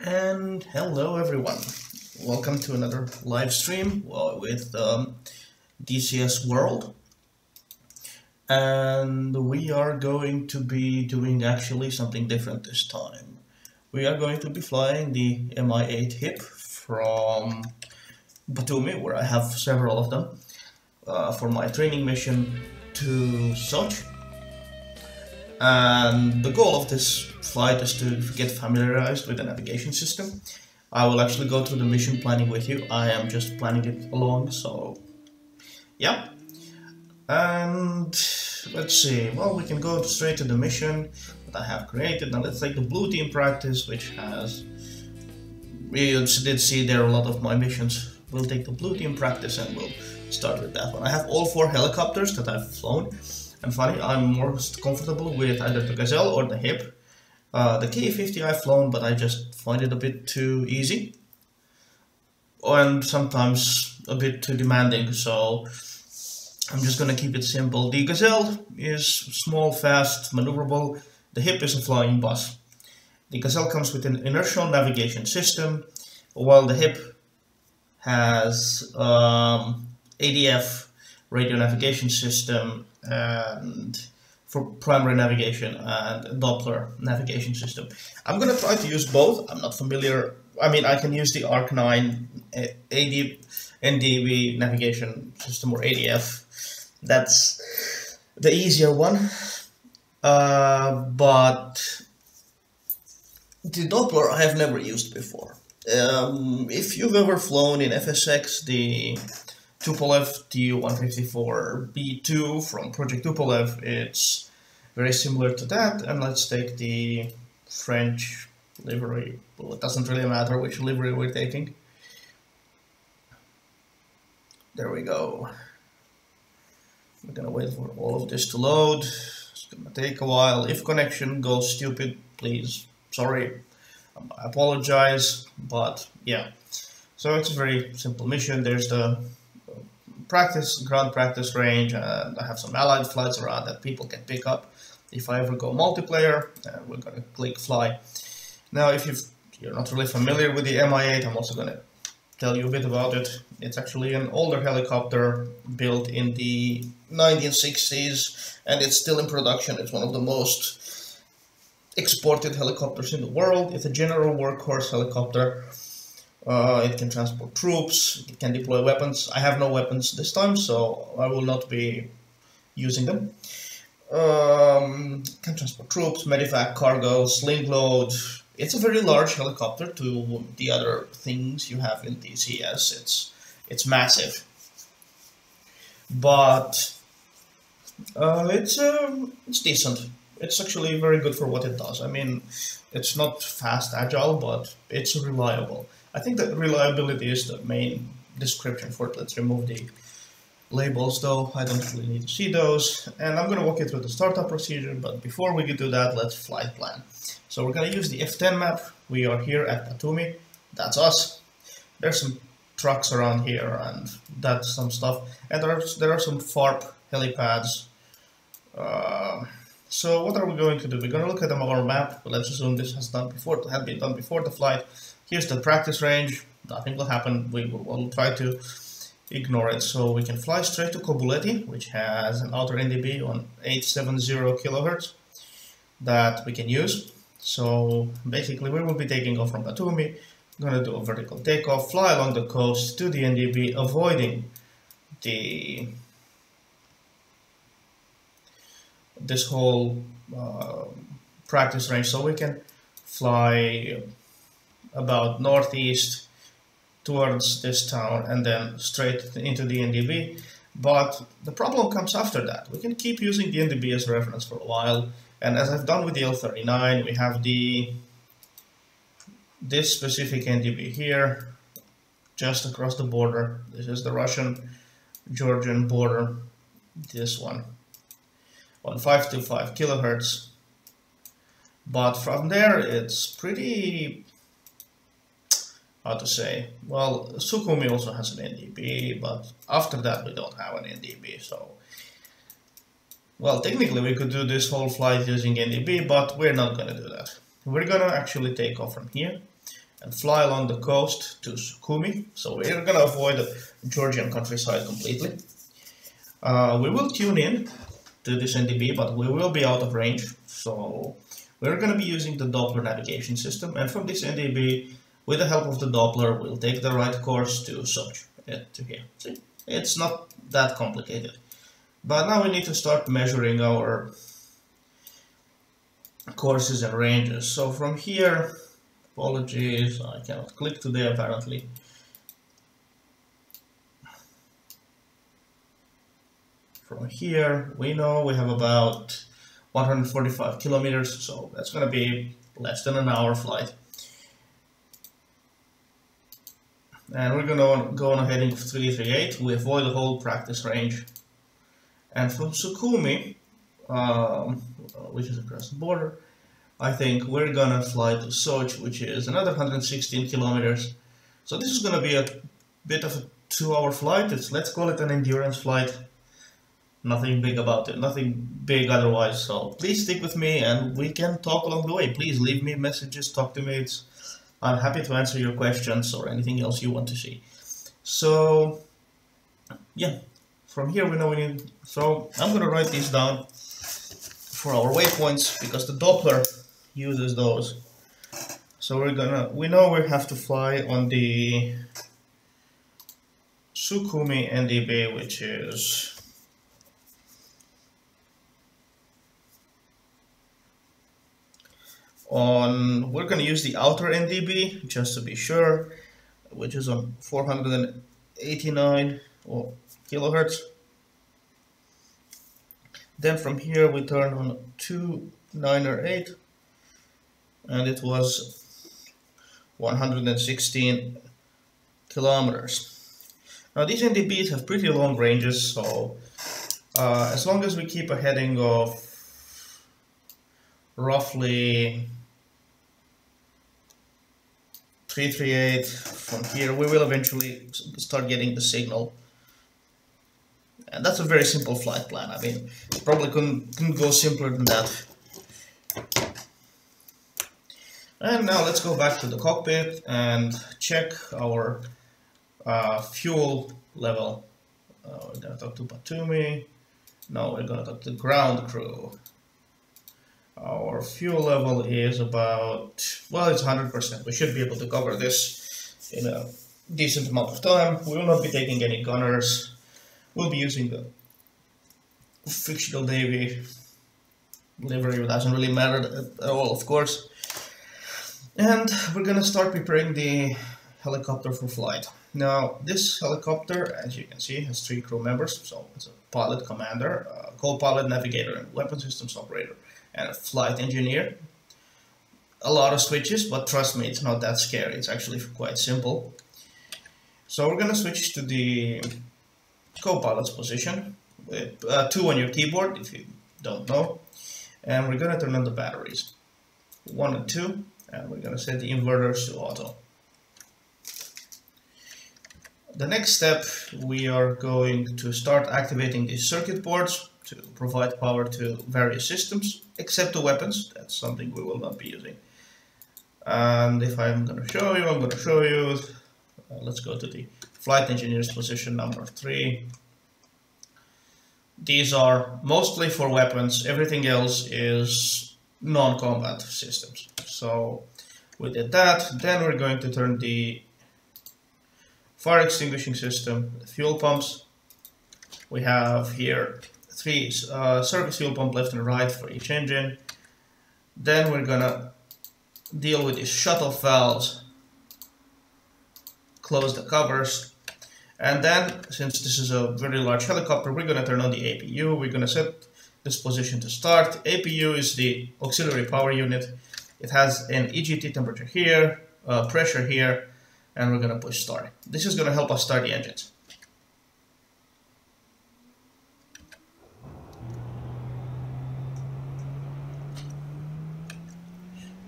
And hello everyone, welcome to another live stream with DCS World, and we are going to be doing actually something different this time. We are going to be flying the Mi-8 HIP from Batumi, where I have several of them, for my training mission to Sochi. And the goal of this flight is to get familiarized with the navigation system. I will actually go through the mission planning with you. I am just planning it along, so yeah. And let's see, well, we can go straight to the mission that I have created. Now let's take the blue team practice, which has, we did see there a lot of my missions. We'll take the blue team practice and we'll start with that one. I have all 4 helicopters that I've flown. And funny, I'm most comfortable with either the Gazelle or the HIP. The K-50 I've flown, but I just find it a bit too easy. And sometimes a bit too demanding, so I'm just gonna keep it simple. The Gazelle is small, fast, maneuverable. The HIP is a flying bus. The Gazelle comes with an inertial navigation system, while the HIP has ADF radio navigation system and for primary navigation and Doppler navigation system. I'm gonna try to use both. I'm not familiar. I mean, I can use the ARC9 NDB navigation system, or ADF. That's the easier one. But the Doppler I have never used before. If you've ever flown in FSX, the Tupolev Tu-154B2 from Project Tupolev, it's very similar to that. And let's take the French livery. Well, it doesn't really matter which livery we're taking. There we go. We're gonna wait for all of this to load. It's gonna take a while. If connection goes stupid, please, sorry, I apologize, but yeah. So it's a very simple mission. There's the ground practice range, and I have some allied flights around that people can pick up if I ever go multiplayer. And we're gonna click fly. Now, if you're not really familiar with the Mi-8, I'm also gonna tell you a bit about it. It's actually an older helicopter built in the 1960s, and it's still in production. It's one of the most exported helicopters in the world. It's a general workhorse helicopter. It can transport troops, it can deploy weapons. I have no weapons this time, so I will not be using them. Can transport troops, medevac, cargo, sling load. It's a very large helicopter to the other things you have in DCS. It's massive. But it's decent. It's actually very good for what it does. I mean, it's not fast, agile, but it's reliable. I think that reliability is the main description for it. Let's remove the labels though. I don't really need to see those. And I'm going to walk you through the startup procedure, but before we do that, let's flight plan. So we're going to use the F10 map. We are here at Batumi. That's us. There's some trucks around here and that's some stuff. And there are some FARP helipads. So what are we going to do? We're going to look at our map. Let's assume this had been done before the flight. Here's the practice range. Nothing will happen. We will try to ignore it. So we can fly straight to Kobuleti, which has an outer NDB on 870 kilohertz that we can use. So basically we will be taking off from Batumi. I'm going to do a vertical takeoff, fly along the coast to the NDB, avoiding this whole practice range, so we can fly about northeast towards this town and then straight into the NDB. But the problem comes after that. We can keep using the NDB as a reference for a while, and as I've done with the L39, we have this specific NDB here just across the border. This is the Russian-Georgian border, this one, on 525 kilohertz. But from there it's pretty, how to say, well, Sukhumi also has an NDB, but after that we don't have an NDB. So, well, technically we could do this whole flight using NDB, but we're not going to do that. We're going to actually take off from here and fly along the coast to Sukhumi. So we're gonna avoid the Georgian countryside completely. We will tune in to this NDB, but we will be out of range. So we're gonna be using the Doppler navigation system, and from this NDB, with the help of the Doppler, we'll take the right course to Sochi, to here. See, it's not that complicated. But now we need to start measuring our courses and ranges. So from here, apologies, I cannot click today apparently. From here, we know we have about 145 kilometers, so that's going to be less than an hour flight. And we're going to go on a heading of 338. We avoid the whole practice range. And from Sukhumi, which is across the border, I think we're going to fly to Sochi, which is another 116 kilometers. So this is going to be a bit of a 2-hour flight. Let's call it an endurance flight. Nothing big about it, nothing big otherwise. So please stick with me and we can talk along the way. Please leave me messages, talk to me. I'm happy to answer your questions or anything else you want to see. So yeah, from here we know we need. So I'm gonna write these down for our waypoints because the Doppler uses those. So we know we have to fly on the Sukhumi NDB, which is we're going to use the outer NDB just to be sure, which is on 489 kilohertz. Then from here we turn on 298 and it was 116 kilometers. Now these NDBs have pretty long ranges, so as long as we keep a heading of roughly 338 from here, we will eventually start getting the signal. And that's a very simple flight plan. I mean, probably couldn't go simpler than that. And now let's go back to the cockpit and check our fuel level. We're gonna talk to Batumi. No, we're gonna talk to the ground crew. Our fuel level is about, well, it's 100%. We should be able to cover this in a decent amount of time. We will not be taking any gunners. We'll be using the fictional Navy livery. It doesn't really matter at all, of course. And we're gonna start preparing the helicopter for flight. Now, this helicopter, as you can see, has 3 crew members. So it's a pilot, commander, co-pilot, navigator, and weapon systems operator, and a flight engineer. A lot of switches, but trust me, it's not that scary. It's actually quite simple. So we're gonna switch to the co-pilot's position with 2 on your keyboard, if you don't know. And we're gonna turn on the batteries, 1 and 2, and we're gonna set the inverters to auto. The next step, we are going to start activating these circuit boards to provide power to various systems, except the weapons. That's something we will not be using. And if I'm going to show you, I'm going to show you. Let's go to the flight engineer's position number 3. These are mostly for weapons. Everything else is non-combat systems. So we did that. Then we're going to turn the fire extinguishing system, the fuel pumps. We have here 3 service fuel pump left and right for each engine. Then we're gonna deal with these shut-off valves, close the covers, and then, since this is a very large helicopter, we're gonna turn on the APU. We're gonna set this position to start. APU is the auxiliary power unit. It has an EGT temperature here, pressure here, and we're gonna push start. This is gonna help us start the engines.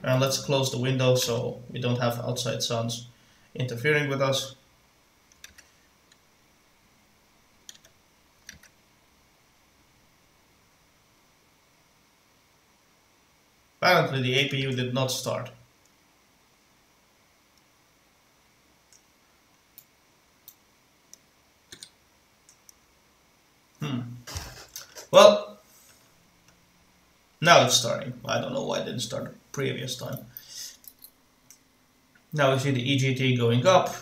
And let's close the window so we don't have outside sounds interfering with us. Apparently the APU did not start. Well, now it's starting. I don't know why it didn't start the previous time. Now we see the EGT going up.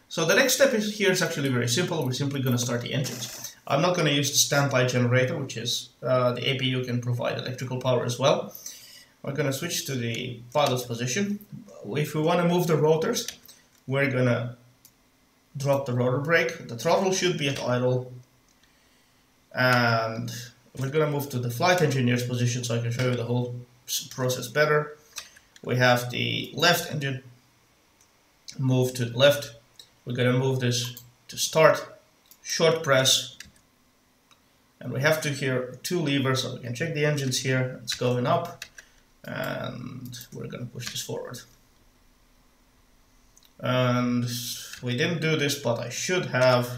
So the next step here is actually very simple. We're simply going to start the engines. I'm not going to use the standby generator, which is the APU can provide electrical power as well. We're going to switch to the pilot's position. If we want to move the rotors, we're going to drop the rotor brake. The throttle should be at idle. And we're going to move to the flight engineer's position so I can show you the whole process better. We have the left engine move to the left. We're going to move this to start, short press, and we have to here 2 levers so we can check the engines here. It's going up, and we're going to push this forward. And we didn't do this, but I should have.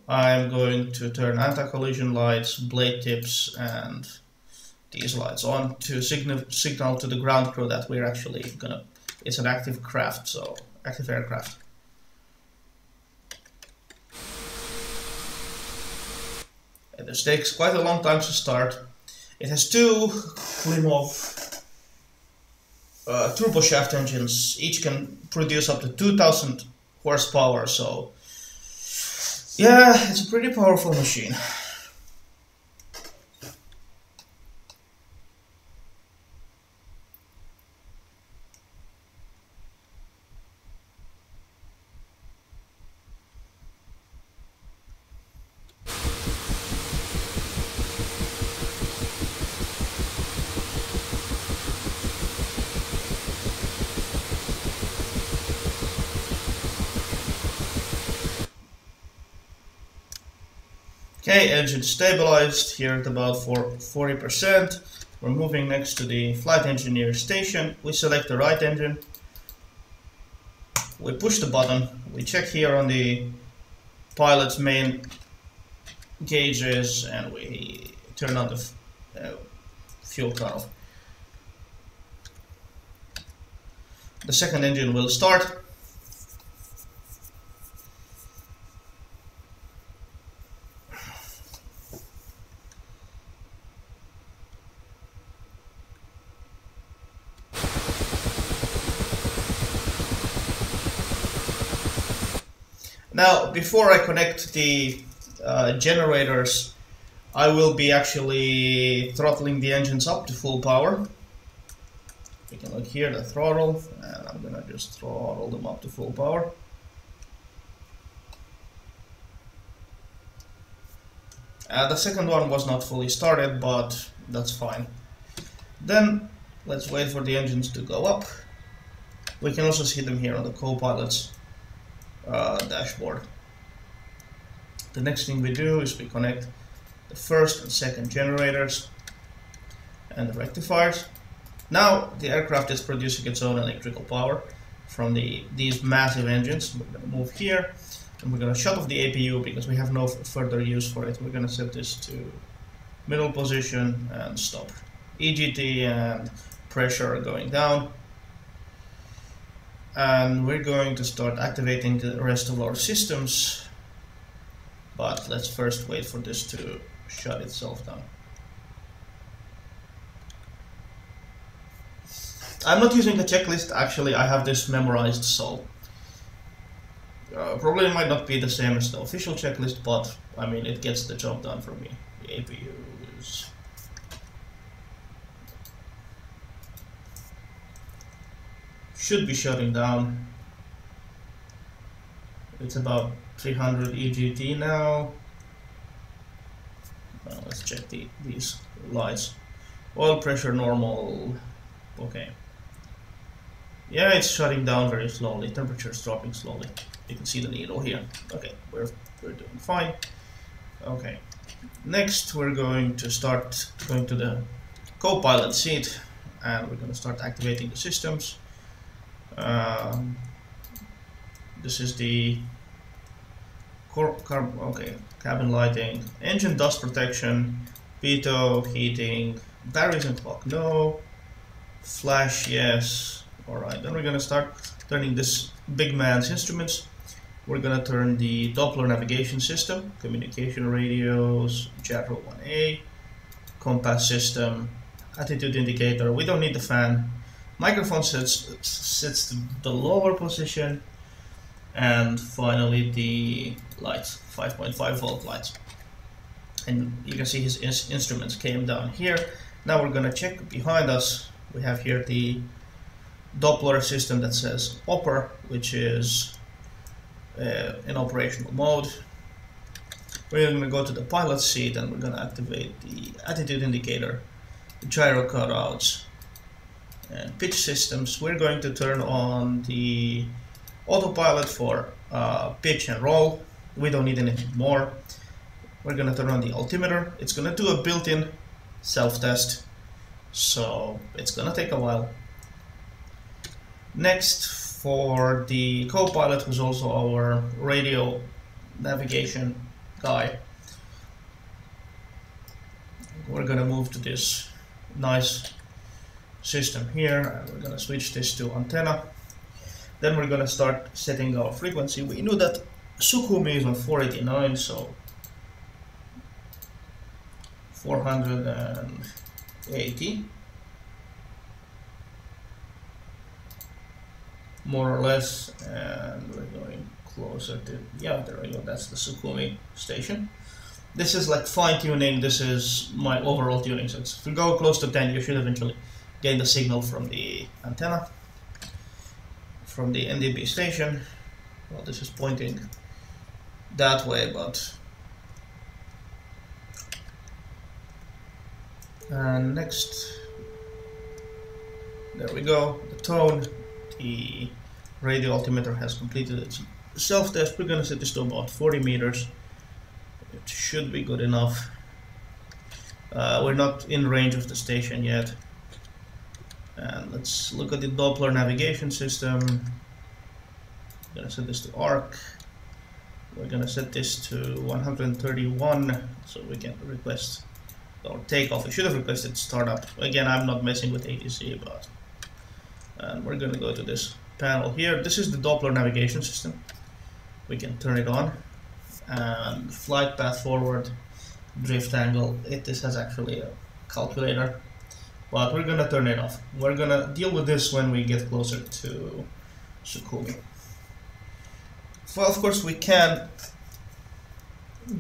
I'm going to turn anti-collision lights, blade tips, and these lights on to signal to the ground crew that we're actually gonna. It's an active craft, so active aircraft. And this takes quite a long time to start. It has 2 Klimov turboshaft engines. Each can produce up to 2,000 horsepower, so yeah, it's a pretty powerful machine. Okay, engine stabilized here at about 40%. We're moving next to the flight engineer station. We select the right engine. We push the button. We check here on the pilot's main gauges and we turn on the fuel cutoff. The second engine will start. Now, before I connect the generators, I will be actually throttling the engines up to full power. You can look here, the throttle, and I'm gonna just throttle them up to full power. The second one was not fully started, but that's fine. Then let's wait for the engines to go up. We can also see them here on the co-pilot's dashboard. The next thing we do is we connect the first and second generators and the rectifiers. Now the aircraft is producing its own electrical power from these massive engines. We're going to move here and we're going to shut off the APU because we have no further use for it. We're going to set this to middle position and stop. EGT and pressure are going down. And we're going to start activating the rest of our systems, but let's first wait for this to shut itself down. I'm not using a checklist, actually I have this memorized, so probably might not be the same as the official checklist, but I mean it gets the job done for me. The APU is should be shutting down. It's about 300 EGT now. Well, let's check these lights. Oil pressure normal. Okay. Yeah, it's shutting down very slowly. Temperature is dropping slowly. You can see the needle here. Okay, we're doing fine. Okay. Next, we're going to start going to the co-pilot seat, and we're going to start activating the systems. This is the cabin lighting, engine dust protection, pitot, heating, batteries and clock, no, flash, yes. Alright, then we're gonna start turning this big man's instruments. We're gonna turn the Doppler navigation system, communication radios, gyro 1A, compass system, attitude indicator. We don't need the fan. Microphone sits to the lower position, and finally the lights, 5.5 volt lights. And you can see his instruments came down here. Now we're gonna check behind us. We have here the Doppler system that says Opera, which is in operational mode. We're gonna go to the pilot seat and we're gonna activate the attitude indicator, the gyro cutouts, and pitch systems. We're going to turn on the autopilot for pitch and roll. We don't need anything more. We're gonna turn on the altimeter. It's gonna do a built-in self-test, so it's gonna take a while. Next, for the co-pilot, who's also our radio navigation guy, we're gonna move to this nice system here, and we're gonna switch this to antenna. Then we're gonna start setting our frequency. We knew that Sukhumi is on 489, so 480 more or less, and we're going closer to, yeah, there we go, that's the Sukhumi station. This is like fine-tuning, this is my overall tuning, so if you go close to 10 you should eventually gain the signal from the antenna, from the NDB station. Well, this is pointing that way, but and next, there we go, the tone. The radio altimeter has completed its self-test. We're gonna set this to about 40 meters. It should be good enough. We're not in range of the station yet. And let's look at the Doppler navigation system. I'm gonna set this to ARC. We're gonna set this to 131 so we can request or takeoff. We should have requested startup. Again, I'm not messing with ATC, but and we're gonna go to this panel here. This is the Doppler navigation system. We can turn it on, and flight path forward, drift angle. This has actually a calculator, but we're gonna turn it off. We're gonna deal with this when we get closer to Sukhumi. Well, of course, we can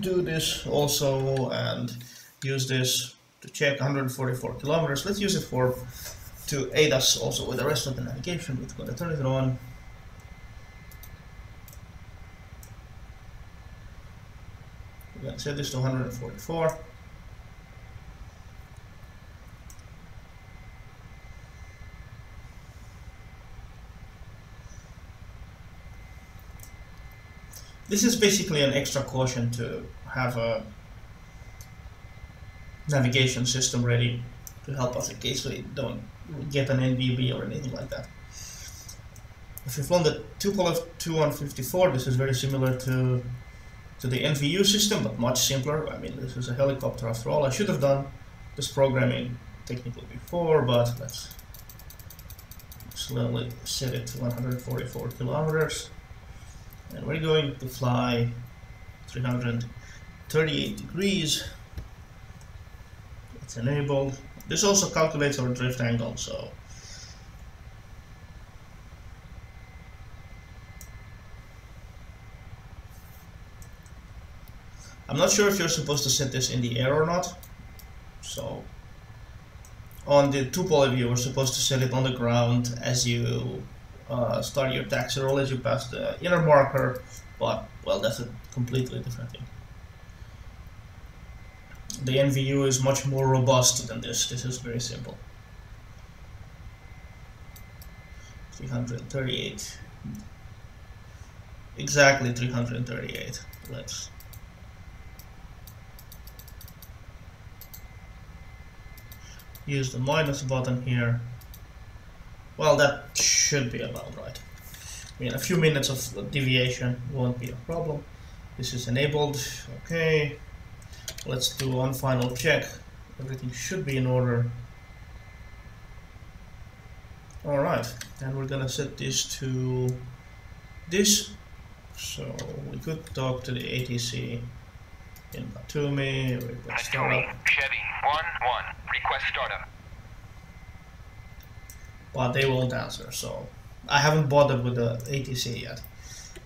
do this also and use this to check 144 kilometers. Let's use it to aid us also with the rest of the navigation. We're going to turn it on. We're going to set this to 144. This is basically an extra caution to have a navigation system ready to help us in case we don't get an NVB or anything like that. If you've flown the Tupolev Tu-154, this is very similar to the NVU system, but much simpler. I mean, this is a helicopter after all. I should have done this programming technically before, but let's slowly set it to 144 kilometers. And we're going to fly 338 degrees. It's enabled. This also calculates our drift angle, so I'm not sure if you're supposed to set this in the air or not. So on the Tupolev you were supposed to set it on the ground as you start your taxi roll, as you pass the inner marker, but well, that's a completely different thing. The NVU is much more robust than this. This is very simple. 338. Exactly 338. Let's use the minus button here. Well, that should be about right. I mean, a few minutes of deviation won't be a problem. This is enabled. Okay. Let's do one final check. Everything should be in order. Alright, and we're gonna set this to this So we could talk to the ATC in Batumi. Batumi, Chevy 1-1. Request startup. But they won't answer, so I haven't bothered with the ATC yet.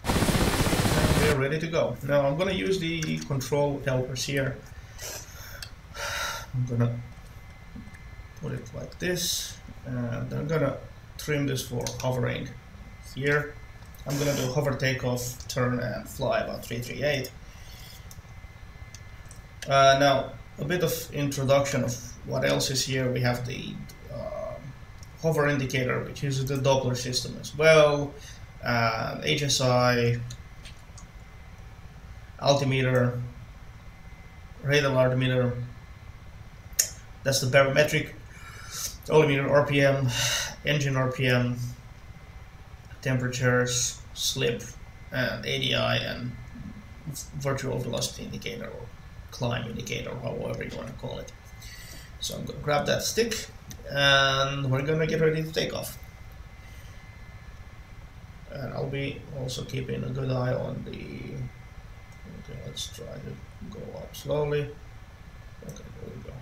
And we're ready to go. Now I'm gonna use the control helpers here. I'm gonna put it like this, and I'm gonna trim this for hovering here. I'm gonna do hover takeoff, turn and fly about 338. Now a bit of introduction of what else is here. We have the hover indicator, which uses the Doppler system as well, HSI, altimeter, radar altimeter. That's the barometric altimeter, RPM, engine RPM, temperatures, slip, and ADI, and virtual velocity indicator or climb indicator, however you want to call it. So I'm going to grab that stick and we're going to get ready to take off. And I'll be also keeping a good eye on the... Okay, let's try to go up slowly. Okay, there we go.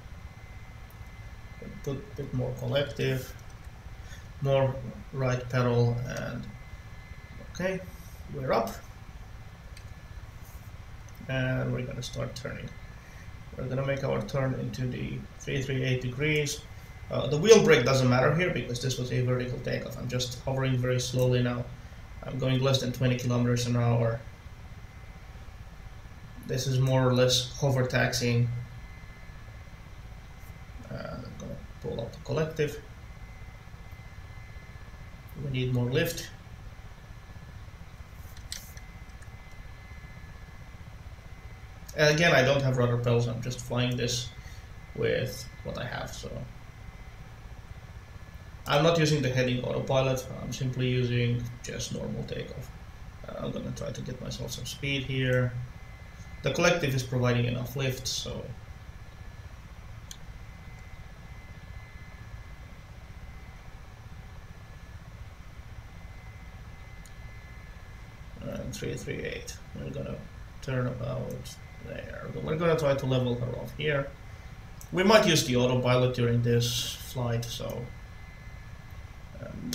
Put a bit more collective, more right pedal, and okay, we're up. And we're going to start turning. We're going to make our turn into the 338 degrees. The wheel brake doesn't matter here because this was a vertical takeoff. I'm just hovering very slowly now. I'm going less than 20 kilometers an hour. This is more or less hover taxiing. And I'm going to pull up the collective. We need more lift. And again, I don't have rudder pedals, I'm just flying this with what I have, so I'm not using the heading autopilot, I'm simply using just normal takeoff. I'm gonna try to get myself some speed here. The collective is providing enough lift, so and 338. We're gonna turn about there. We're gonna try to level her off here. We might use the autopilot during this flight, so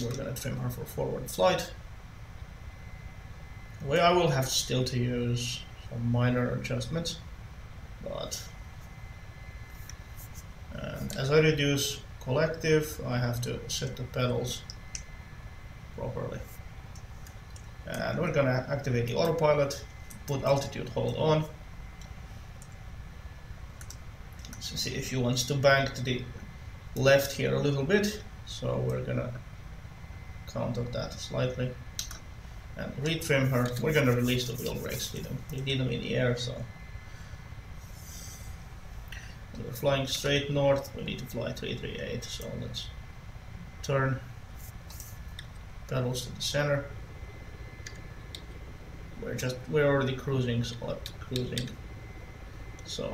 we're gonna trim her for forward flight. Well, I will have still to use some minor adjustments, but and as I reduce collective, I have to set the pedals properly. And we're gonna activate the autopilot, put altitude hold on. So see if she wants to bank to the left here a little bit, so we're gonna counter that slightly and retrim her. We're gonna release the wheel brakes. We need them in the air, so we're flying straight north. We need to fly 338, so let's turn pedals to the center. We're already cruising, so left cruising. So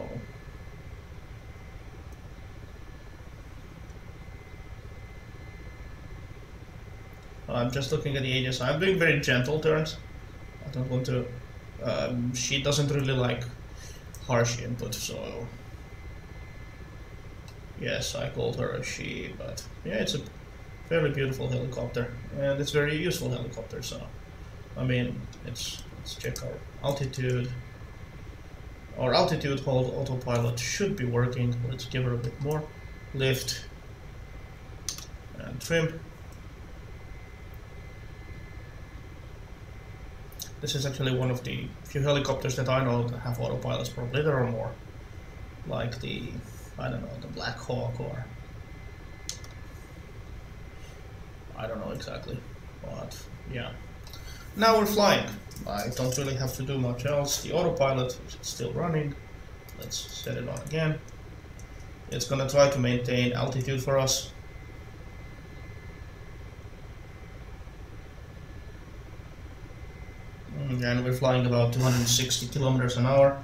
I'm just looking at the ages. I'm doing very gentle turns. I don't want to. She doesn't really like harsh input, so yes, I called her a she. But yeah, it's a fairly beautiful helicopter, and it's a very useful helicopter. So I mean, let's check our altitude. Our altitude hold autopilot should be working. Let's give her a bit more lift and trim. This is actually one of the few helicopters that I know that have autopilots. Probably there are more, like the, I don't know, the Black Hawk, or I don't know exactly, but yeah. Now we're flying. I don't really have to do much else. The autopilot is still running. Let's set it on again. It's gonna try to maintain altitude for us. And we're flying about 260 kilometers an hour.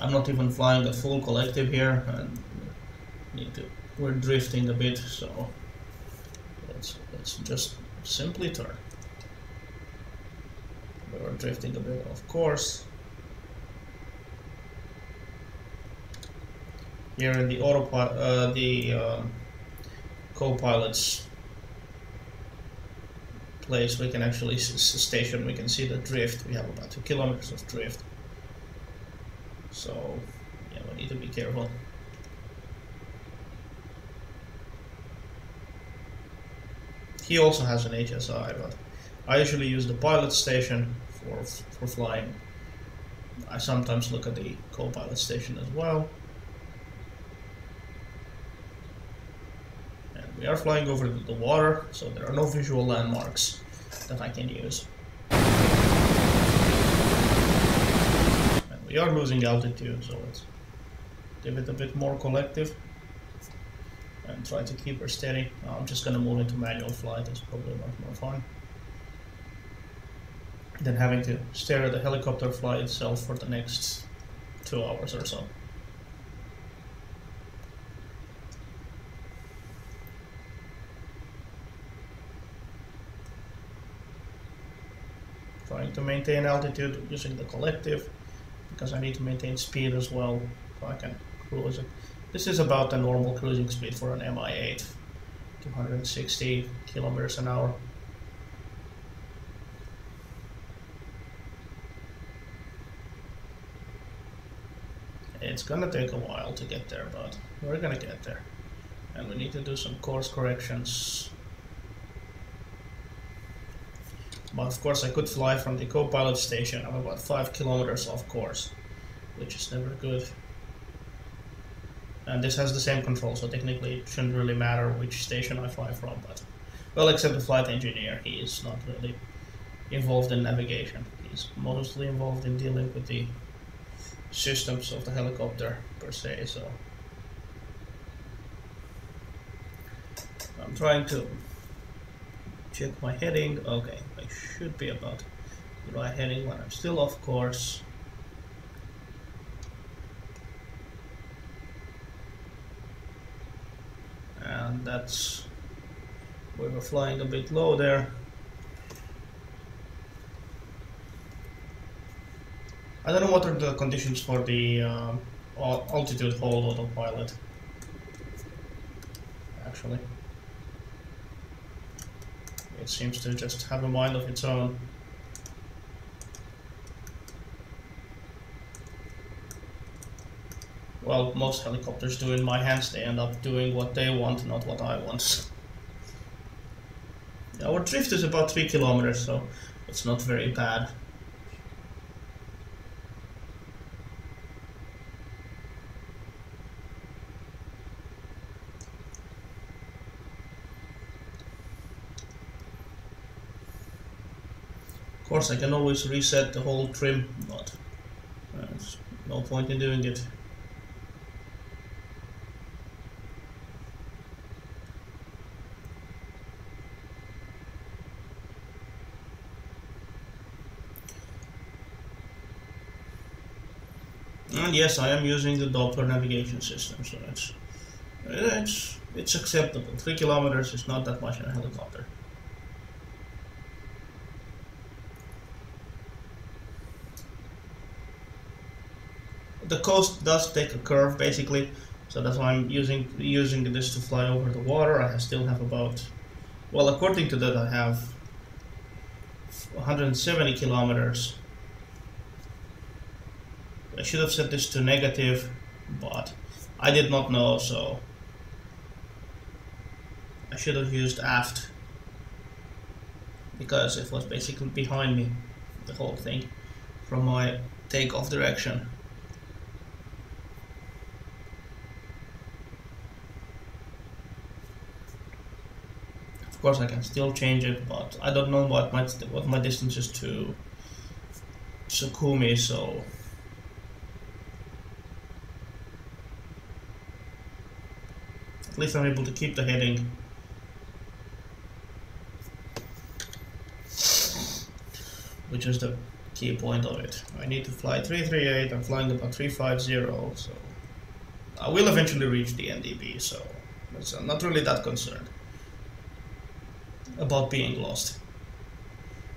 I'm not even flying the full collective here, and we're drifting a bit, so let's just simply turn. We were drifting a bit off course. Here in the co-pilot's place, we can actually station. We can see the drift. We have about 2 kilometers of drift. So yeah, we need to be careful. He also has an HSI, but I usually use the pilot station for flying. I sometimes look at the co-pilot station as well. And we are flying over the water, so there are no visual landmarks that I can use. And we are losing altitude, so let's give it a bit more collective and try to keep her steady. I'm just gonna move into manual flight. It's probably much more fun than having to stare at the helicopter fly itself for the next 2 hours or so. Trying to maintain altitude using the collective, because I need to maintain speed as well, so I can cruise it. This is about the normal cruising speed for an Mi-8, 260 kilometers an hour. It's gonna take a while to get there, but we're gonna get there. And we need to do some course corrections. But of course I could fly from the co-pilot station. I'm about 5 kilometers off course, which is never good. And this has the same control, so technically it shouldn't really matter which station I fly from, but well, except the flight engineer, he is not really involved in navigation. He's mostly involved in dealing with the systems of the helicopter per se, so I'm trying to check my heading. Okay, I should be about the right heading when I'm still off course. And that's, we were flying a bit low there. I don't know what are the conditions for the altitude hold autopilot, actually. It seems to just have a mind of its own. Well, most helicopters do in my hands. They end up doing what they want, not what I want. Our drift is about 3 kilometers, so it's not very bad. Of course, I can always reset the whole trim, but there's no point in doing it. And yes, I am using the Doppler navigation system, so it's acceptable. 3 kilometers is not that much in a helicopter. The coast does take a curve basically, so that's why I'm using this to fly over the water. I still have about, well, according to that I have 170 kilometers. I should have set this to negative, but I did not know, so I should have used aft, because it was basically behind me, the whole thing, from my takeoff direction. Of course I can still change it, but I don't know what my distance is to Sukumi, so at least I'm able to keep the heading. Which is the key point of it. I need to fly 338, I'm flying about 350, so I will eventually reach the NDB, so I'm not really that concerned. about being lost.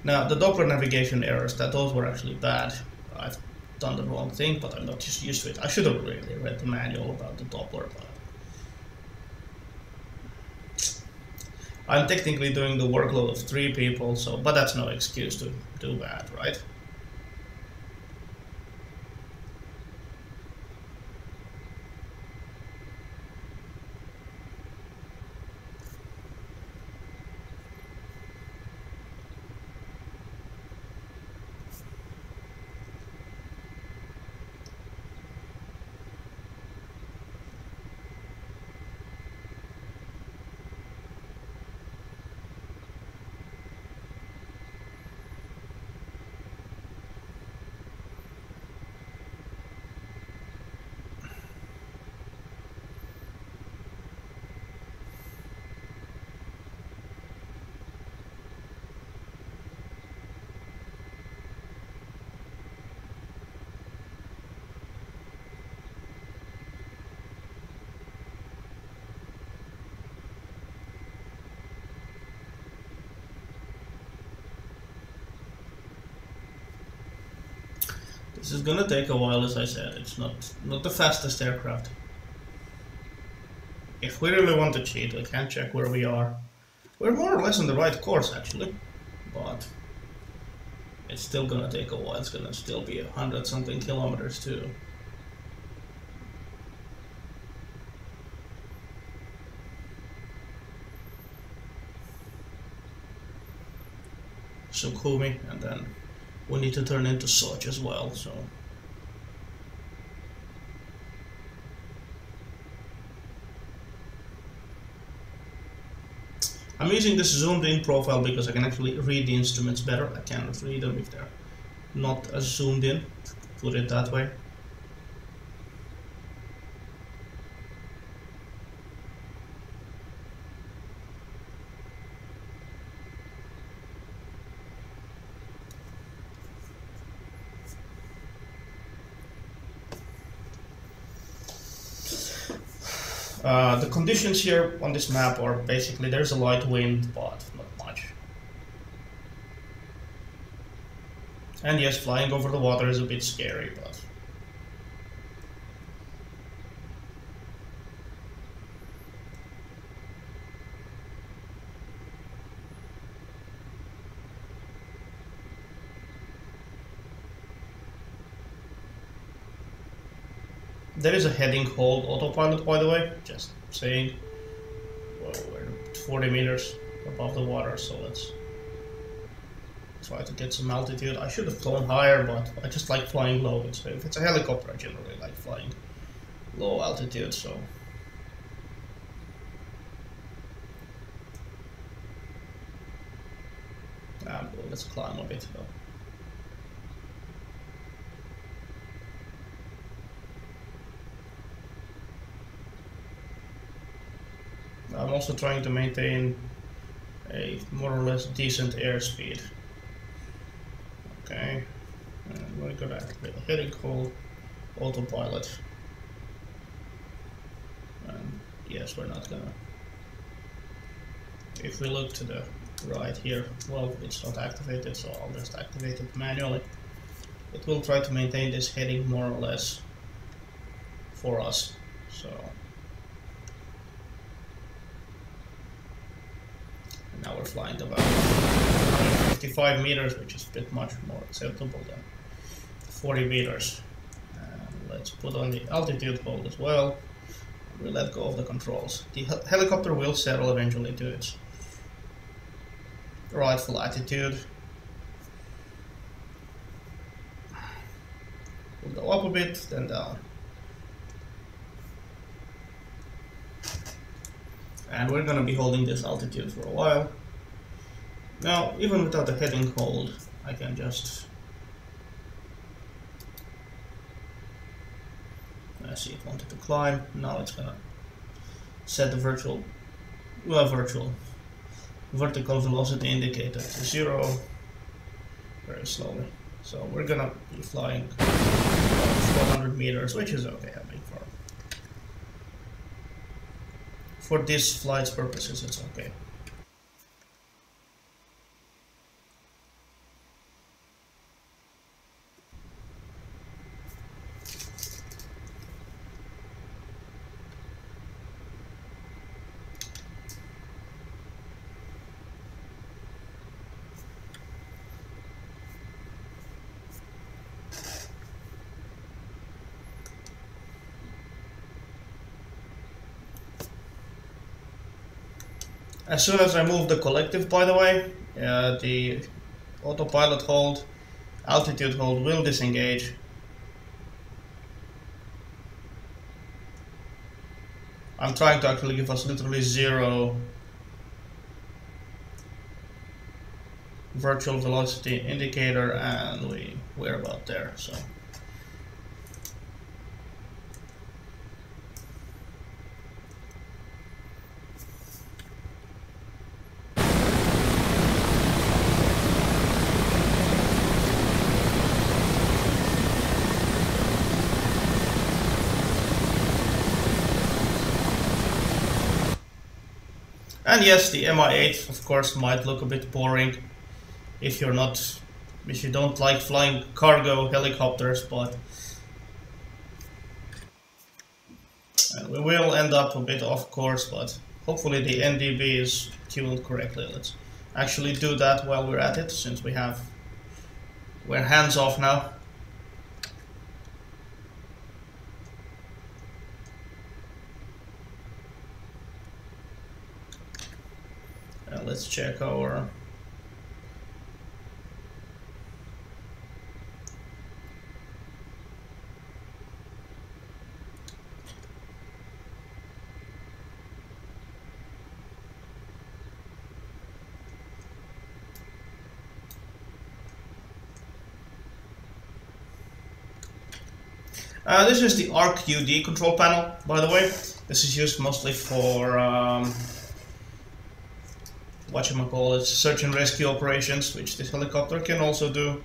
Now, the Doppler navigation errors, those were actually bad. I've done the wrong thing, but I'm not just used to it. I should have really read the manual about the Doppler, but I'm technically doing the workload of 3 people, but that's no excuse to do bad, right? This is gonna take a while, as I said. It's not the fastest aircraft. If we really want to cheat, we can check where we are. We're more or less on the right course, actually, but it's still gonna take a while. It's gonna still be 100-something kilometers too. Sukhumi, and then we need to turn into Sochi as well, so. I'm using this zoomed in profile because I can actually read the instruments better. I cannot read them if they're not as zoomed in, put it that way. The conditions here on this map are basically there's a light wind, but not much. And yes, flying over the water is a bit scary, but there is a heading hold autopilot, by the way, just saying. Well, we're 40 meters above the water, so let's try to get some altitude. I should have flown higher, but I just like flying low. So if it's a helicopter, I generally like flying low altitude, so. Let's climb a bit though. I'm also trying to maintain a more or less decent airspeed. Okay, and we're gonna activate a heading hold, autopilot. And yes, we're not gonna. If we look to the right here, well, it's not activated, so I'll just activate it manually. It will try to maintain this heading more or less for us. So. Now we're flying about 155 meters, which is a bit much more acceptable than 40 meters. And let's put on the altitude hold as well. We'll let go of the controls. The helicopter will settle eventually to its rightful attitude. We'll go up a bit, then down. And we're gonna be holding this altitude for a while. Now, even without the heading hold, I can just see it wanted to climb. Now it's gonna set the vertical velocity indicator to 0 very slowly. So we're gonna be flying about 400 meters, which is okay, I think, for this flight's purposes, it's okay. As soon as I move the collective, by the way, the autopilot hold, altitude hold will disengage. I'm trying to actually give us literally 0 virtual velocity indicator, and we're about there. So. And yes, the Mi-8 of course might look a bit boring if you don't like flying cargo helicopters, but and we will end up a bit off course, but hopefully the NDB is tuned correctly. Let's actually do that while we're at it, since we're hands off now. Let's check our this is the ARC-UD control panel, by the way. This is used mostly for search and rescue operations, which this helicopter can also do.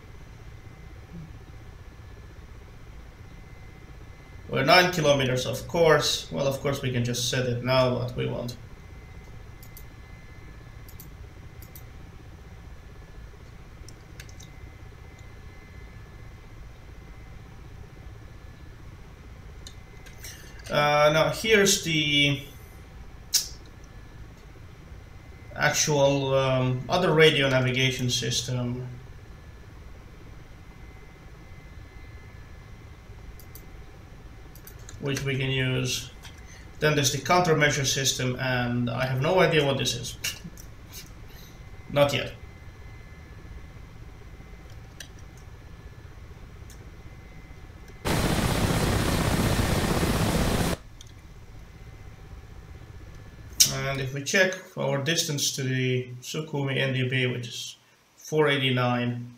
We're 9 kilometers of course. Well, of course we can just set it now, but we won't. Now here's the actual other radio navigation system. Which we can use. Then there's the countermeasure system, and I have no idea what this is. Not yet. And if we check our distance to the Sukhumi NDB, which is 489,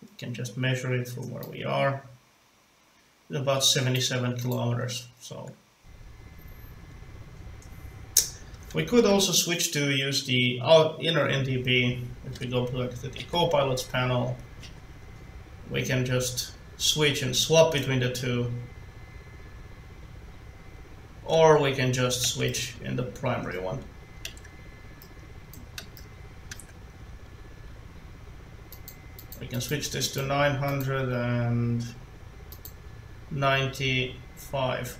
we can just measure it from where we are. It's about 77 kilometers. So we could also switch to use the inner NDB. If we go back to the co-pilots panel, we can just switch and swap between the two. Or we can just switch in the primary one. We can switch this to 995.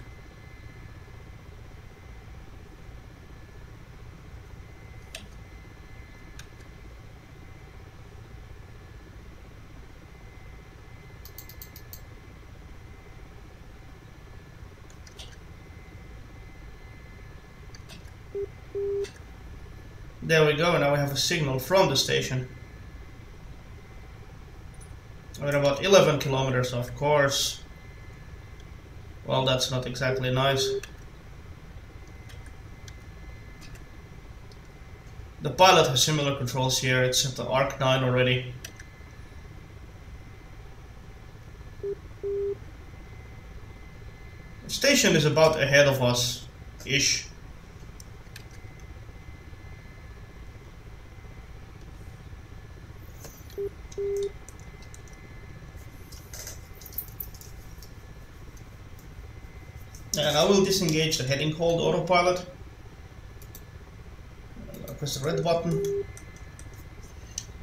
There we go, now we have a signal from the station. We're about 11 kilometers, of course. Well, that's not exactly nice. The pilot has similar controls here, it's at the Arc 9 already. The station is about ahead of us-ish. And I will disengage the heading hold autopilot. I'm gonna press the red button.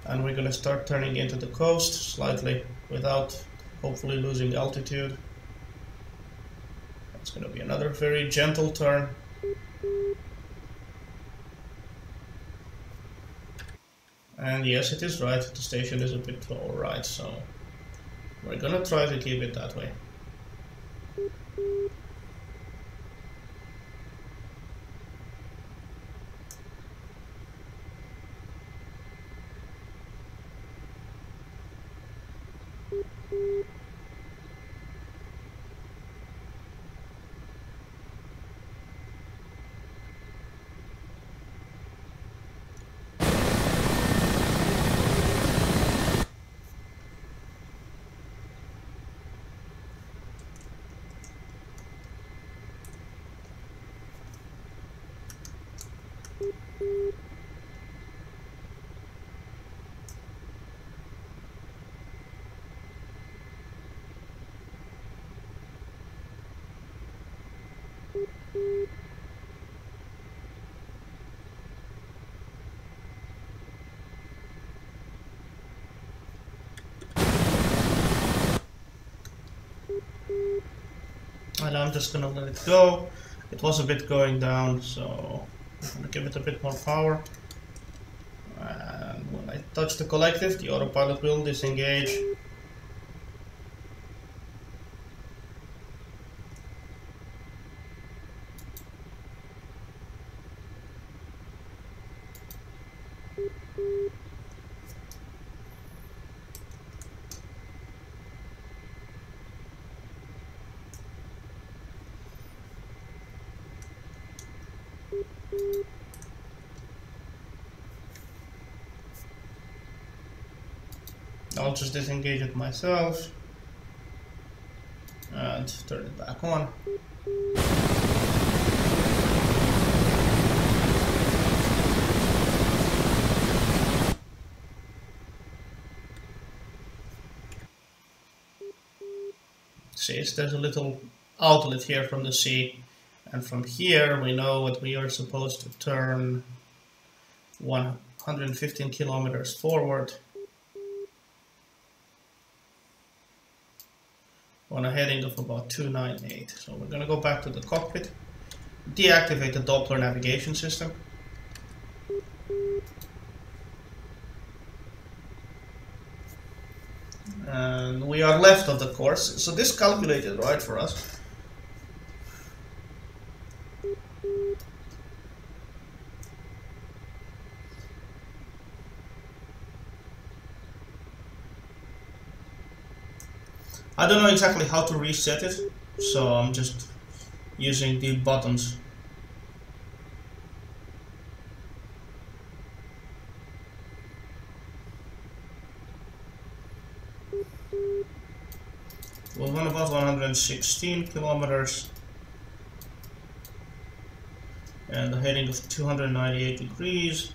And we're gonna start turning into the coast slightly without hopefully losing altitude. It's gonna be another very gentle turn. And yes, it is right, the station is a bit to our right, so we're gonna try to keep it that way. And I'm just gonna let it go. It was a bit going down, so I'm gonna give it a bit more power. And when I touch the collective, the autopilot will disengage. I'll just disengage it myself and turn it back on. See, there's a little outlet here from the sea, and from here we know that we are supposed to turn 115 kilometers forward on a heading of about 298. So we're going to go back to the cockpit, deactivate the Doppler navigation system. And we are left of the course, so this calculated right for us. I don't know exactly how to reset it, so I'm just using the buttons. We're on about 116 kilometers and a heading of 298 degrees.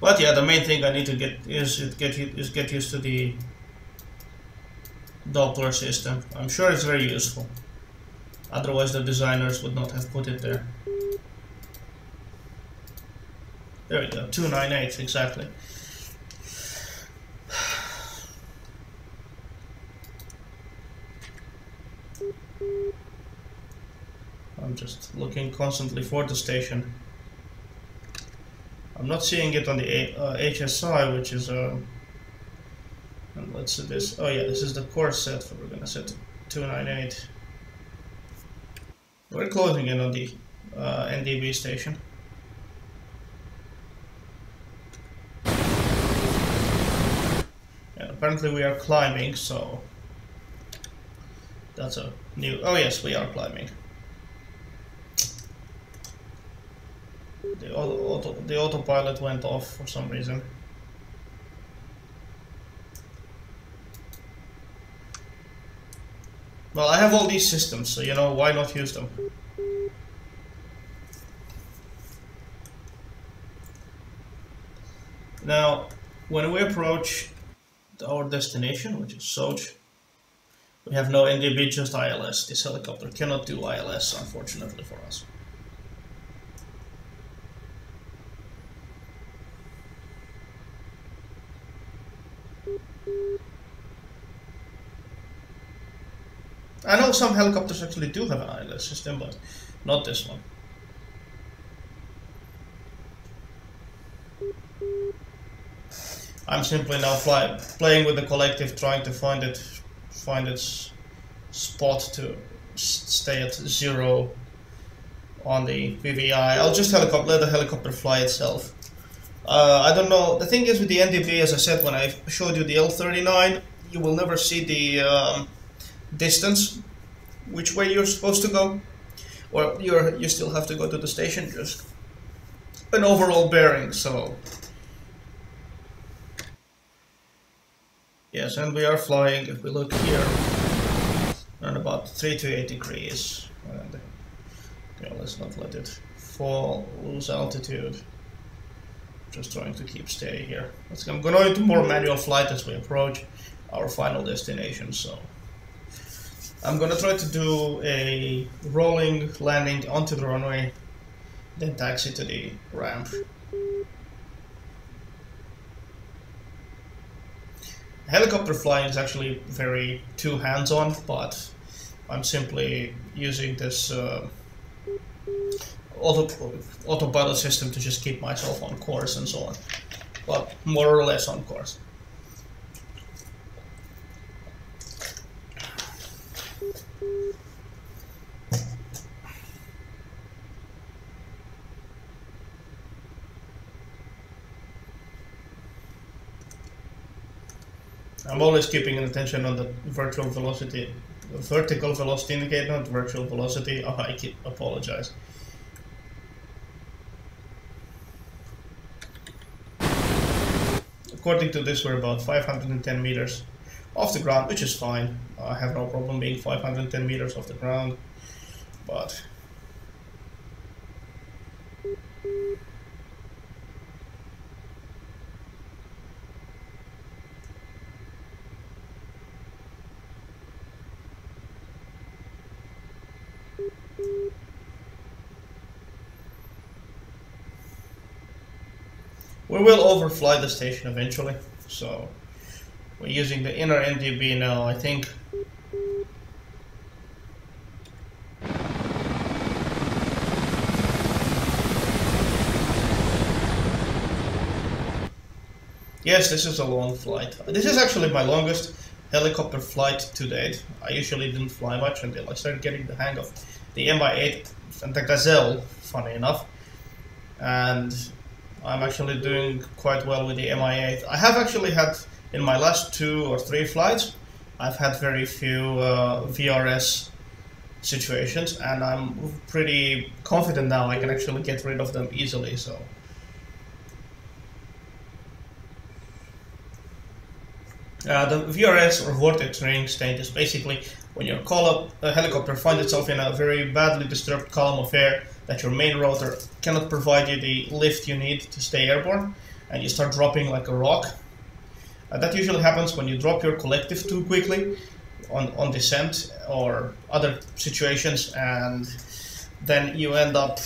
But yeah, the main thing I need to get used to the Doppler system. I'm sure it's very useful. Otherwise the designers would not have put it there. There we go, 298 exactly. I'm just looking constantly for the station. I'm not seeing it on the HSI, which is and let's see this. Oh yeah, this is the course set. So we're gonna set to 298. We're closing in on the NDB station. And apparently we are climbing, so that's a new. Oh yes, we are climbing. The autopilot went off for some reason. Well, I have all these systems, so you know, why not use them? Now, when we approach our destination, which is Sochi, we have no NDB, just ILS. This helicopter cannot do ILS, unfortunately for us. I know some helicopters actually do have an ILS system, but not this one. I'm simply now playing with the collective, trying to find its spot to stay at 0 on the VVI. I'll just let the helicopter fly itself. I don't know, the thing is with the NDB, as I said when I showed you the L39, you will never see the distance, which way you're supposed to go, or you still have to go to the station, just an overall bearing. So yes, and we are flying, if we look here, around about 3 to 8 degrees. And, okay, let's not let it fall, lose altitude. Just trying to keep steady here. I'm going into more manual flight as we approach our final destination. So I'm going to try to do a rolling landing onto the runway, then taxi to the ramp. Helicopter flying is actually very too hands-on, but I'm simply using this autopilot system to just keep myself on course and so on, but more or less on course. I'm always keeping an attention on the vertical velocity indicator, not virtual velocity. Oh, I apologize. According to this, we're about 510 meters off the ground, which is fine. I have no problem being 510 meters off the ground, but we will overfly the station eventually, so we're using the inner NDB now, I think. Yes, this is a long flight. This is actually my longest helicopter flight to date. I usually didn't fly much until I started getting the hang of the M-8 and the Gazelle, funny enough. And I'm actually doing quite well with the Mi-8. I have actually had, in my last 2 or 3 flights, I've had very few VRS situations, and I'm pretty confident now I can actually get rid of them easily. So the VRS or vortex ring state is basically when your helicopter finds itself in a very badly disturbed column of air that your main rotor cannot provide you the lift you need to stay airborne, and you start dropping like a rock. That usually happens when you drop your collective too quickly on descent or other situations, and then you end up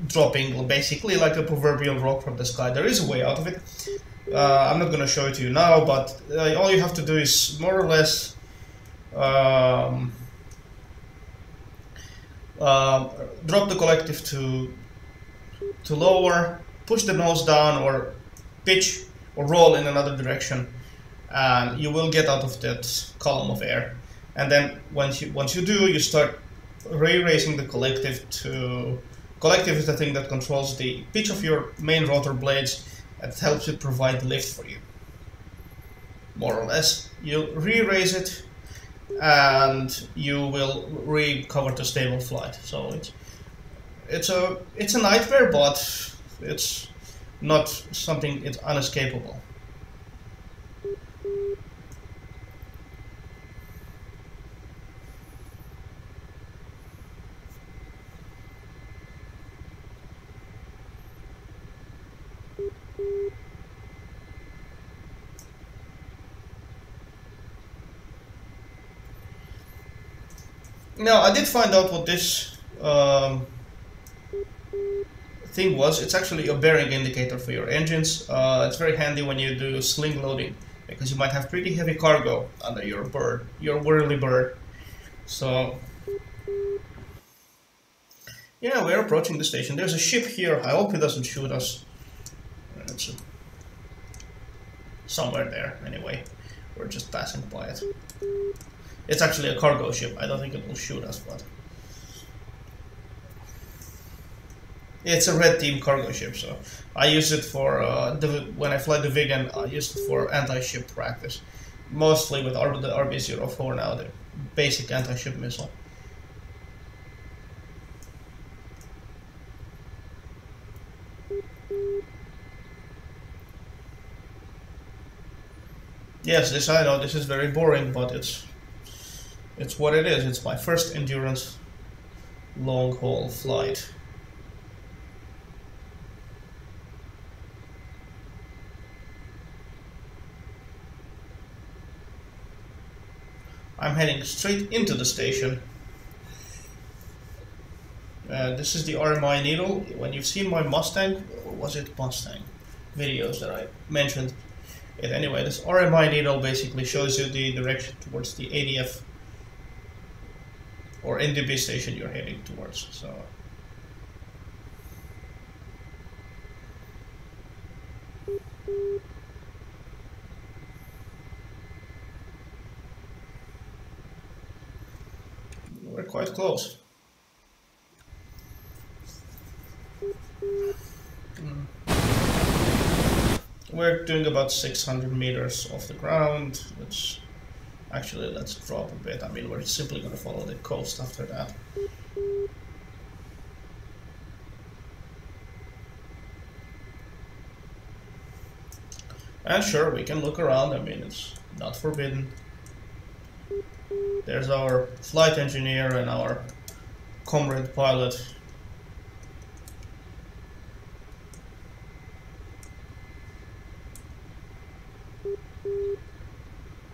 dropping basically like a proverbial rock from the sky. There is a way out of it. I'm not going to show it to you now, but all you have to do is more or less drop the collective to lower, push the nose down, or pitch or roll in another direction, and you will get out of that column of air. And then once you do, you start re-raising the collective to... Collective is the thing that controls the pitch of your main rotor blades and helps it provide lift for you, more or less. You re-raise it and you will recover to stable flight. So it's a nightmare, but it's not something, it's unescapable. Now, I did find out what this thing was. It's actually a bearing indicator for your engines. It's very handy when you do sling loading, because you might have pretty heavy cargo under your whirly bird. So, yeah, we're approaching the station. There's a ship here. I hope it doesn't shoot us. It's somewhere there, anyway. We're just passing by it. It's actually a cargo ship. I don't think it will shoot us, but it's a red team cargo ship. So I use it for when I fly the Vigan. I use it for anti-ship practice, mostly with the RB-04 now, the basic anti-ship missile. Yes, this I know. This is very boring, but it's what it is. It's my first endurance long haul flight. I'm heading straight into the station. This is the RMI needle. When you've seen my Mustang, or was it Mustang videos that I mentioned it anyway, this RMI needle basically shows you the direction towards the ADF or NDB station you're heading towards. So we're quite close. We're doing about 600 meters off the ground, which actually let's drop a bit. I mean, we're simply going to follow the coast after that. And sure, we can look around. I mean, it's not forbidden. There's our flight engineer and our comrade pilot.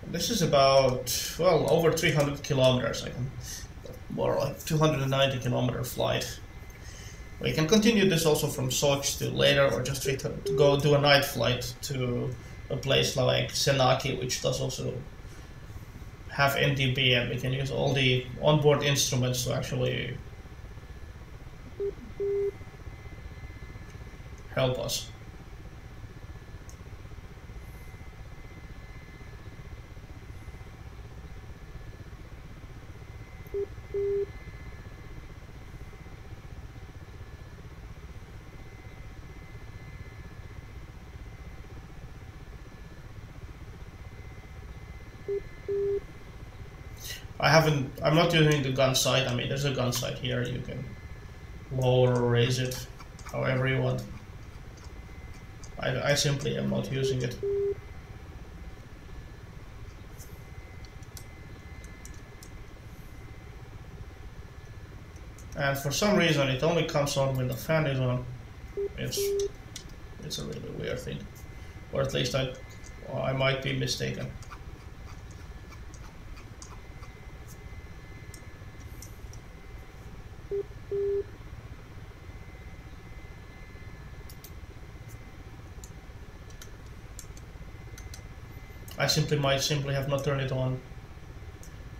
This is about, well, over 300 kilometers. I can, more like 290 kilometer flight. We can continue this also from Sochi to later, or just to go do a night flight to a place like Senaki, which does also have NDB, and we can use all the onboard instruments to actually help us. I'm not using the gun sight. I mean, there's a gun sight here. You can lower or raise it however you want. I simply am not using it. And for some reason it only comes on when the fan is on. It's a really weird thing. Or at least I might be mistaken. I might simply have not turned it on,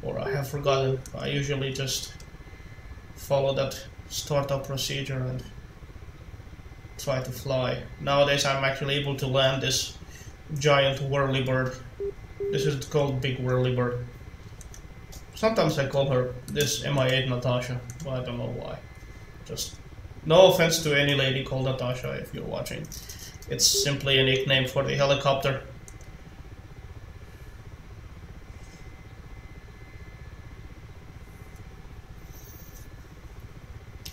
or I have forgotten. I usually just follow that startup procedure and try to fly. Nowadays I'm actually able to land this giant whirlybird. This is called Big Whirlybird. Sometimes I call her this M-8 Natasha, but I don't know why. Just no offense to any lady called Natasha if you're watching. It's simply a nickname for the helicopter.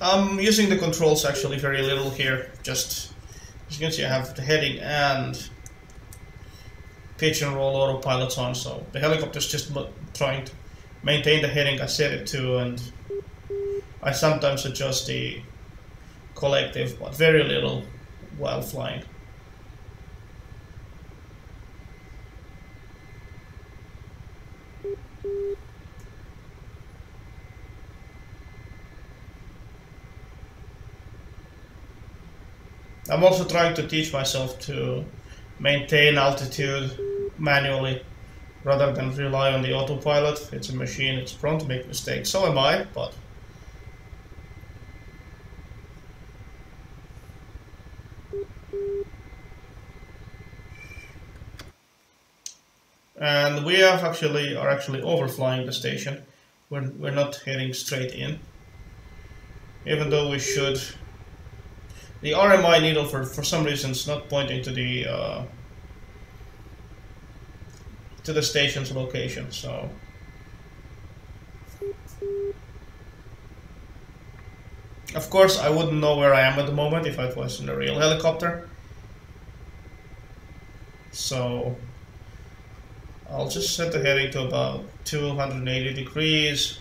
I'm using the controls actually very little here. Just as you can see, I have the heading and pitch and roll autopilots on, so the helicopter's just trying to maintain the heading I set it to, and I sometimes adjust the collective, but very little while flying. I'm also trying to teach myself to maintain altitude manually rather than rely on the autopilot. It's a machine, it's prone to make mistakes. So am I, but and and we are actually overflying the station. We're not heading straight in, even though we should. The RMI needle for some reason is not pointing to the station's location, so. Of course, I wouldn't know where I am at the moment if I was in a real helicopter. So I'll just set the heading to about 280 degrees.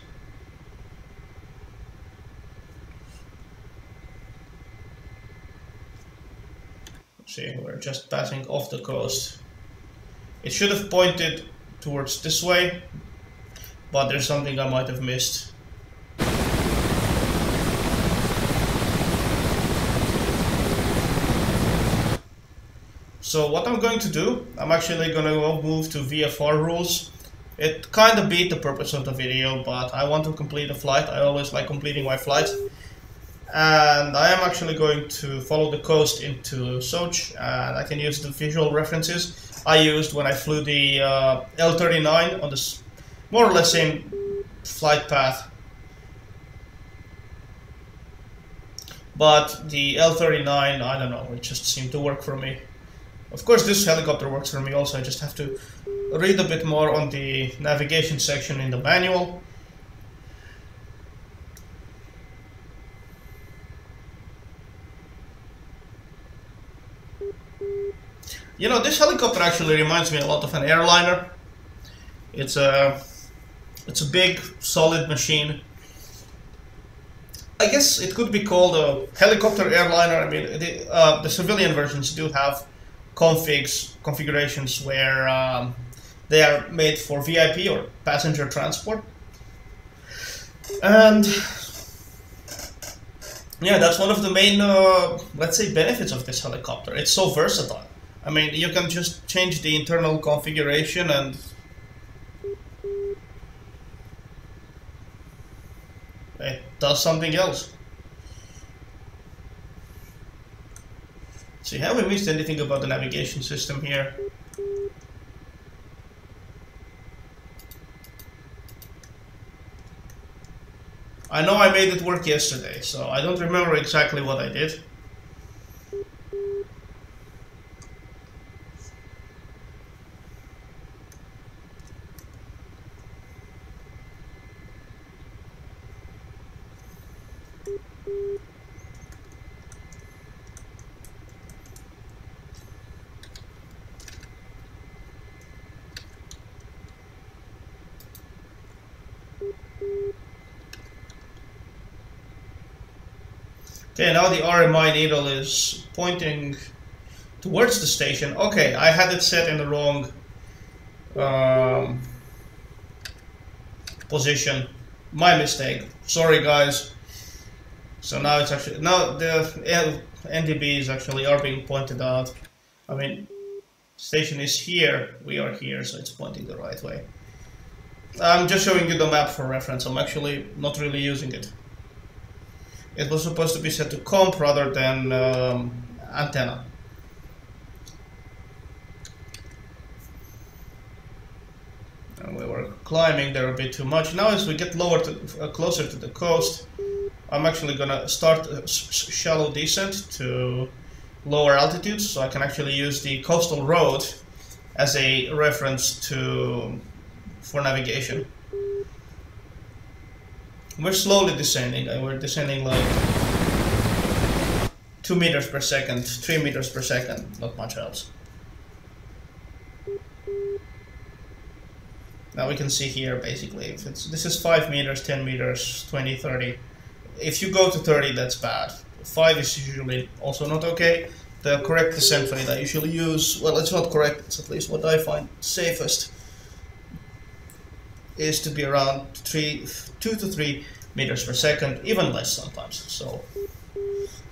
See, we're just passing off the coast. It should have pointed towards this way, but there's something I might have missed. So what I'm going to do, I'm actually going to move to VFR rules. It kind of beat the purpose of the video, but I want to complete a flight. I always like completing my flights. And I am actually going to follow the coast into Sochi, and I can use the visual references I used when I flew the L-39 on this more or less same flight path. But the L-39, I don't know, it just seemed to work for me. Of course, this helicopter works for me also. I just have to read a bit more on the navigation section in the manual. You know, this helicopter actually reminds me a lot of an airliner. It's a big, solid machine. I guess it could be called a helicopter airliner. I mean, the civilian versions do have configurations where they are made for VIP or passenger transport, and yeah, that's one of the main let's say benefits of this helicopter. It's so versatile. I mean, you can just change the internal configuration and it does something else. See, have we missed anything about the navigation system here? I know I made it work yesterday, so I don't remember exactly what I did. Okay, now the RMI needle is pointing towards the station. Okay, I had it set in the wrong position. My mistake. Sorry, guys. So now it's actually, now the NDBs actually are being pointed out. I mean, station is here, we are here, so it's pointing the right way. I'm just showing you the map for reference. I'm actually not really using it. It was supposed to be set to comp rather than antenna. And we were climbing there a bit too much. Now as we get lower closer to the coast, I'm actually gonna start a shallow descent to lower altitudes, so I can actually use the coastal road as a reference for navigation. We're slowly descending. We're descending like 2 meters per second, 3 meters per second. Not much else. Now we can see here basically if this is 5 meters, 10 meters, 20, 30. If you go to 30, that's bad. 5 is usually also not okay. The correct descent rate I usually use, well, it's not correct, it's at least what I find safest, is to be around 2 to 3 meters per second, even less sometimes. So,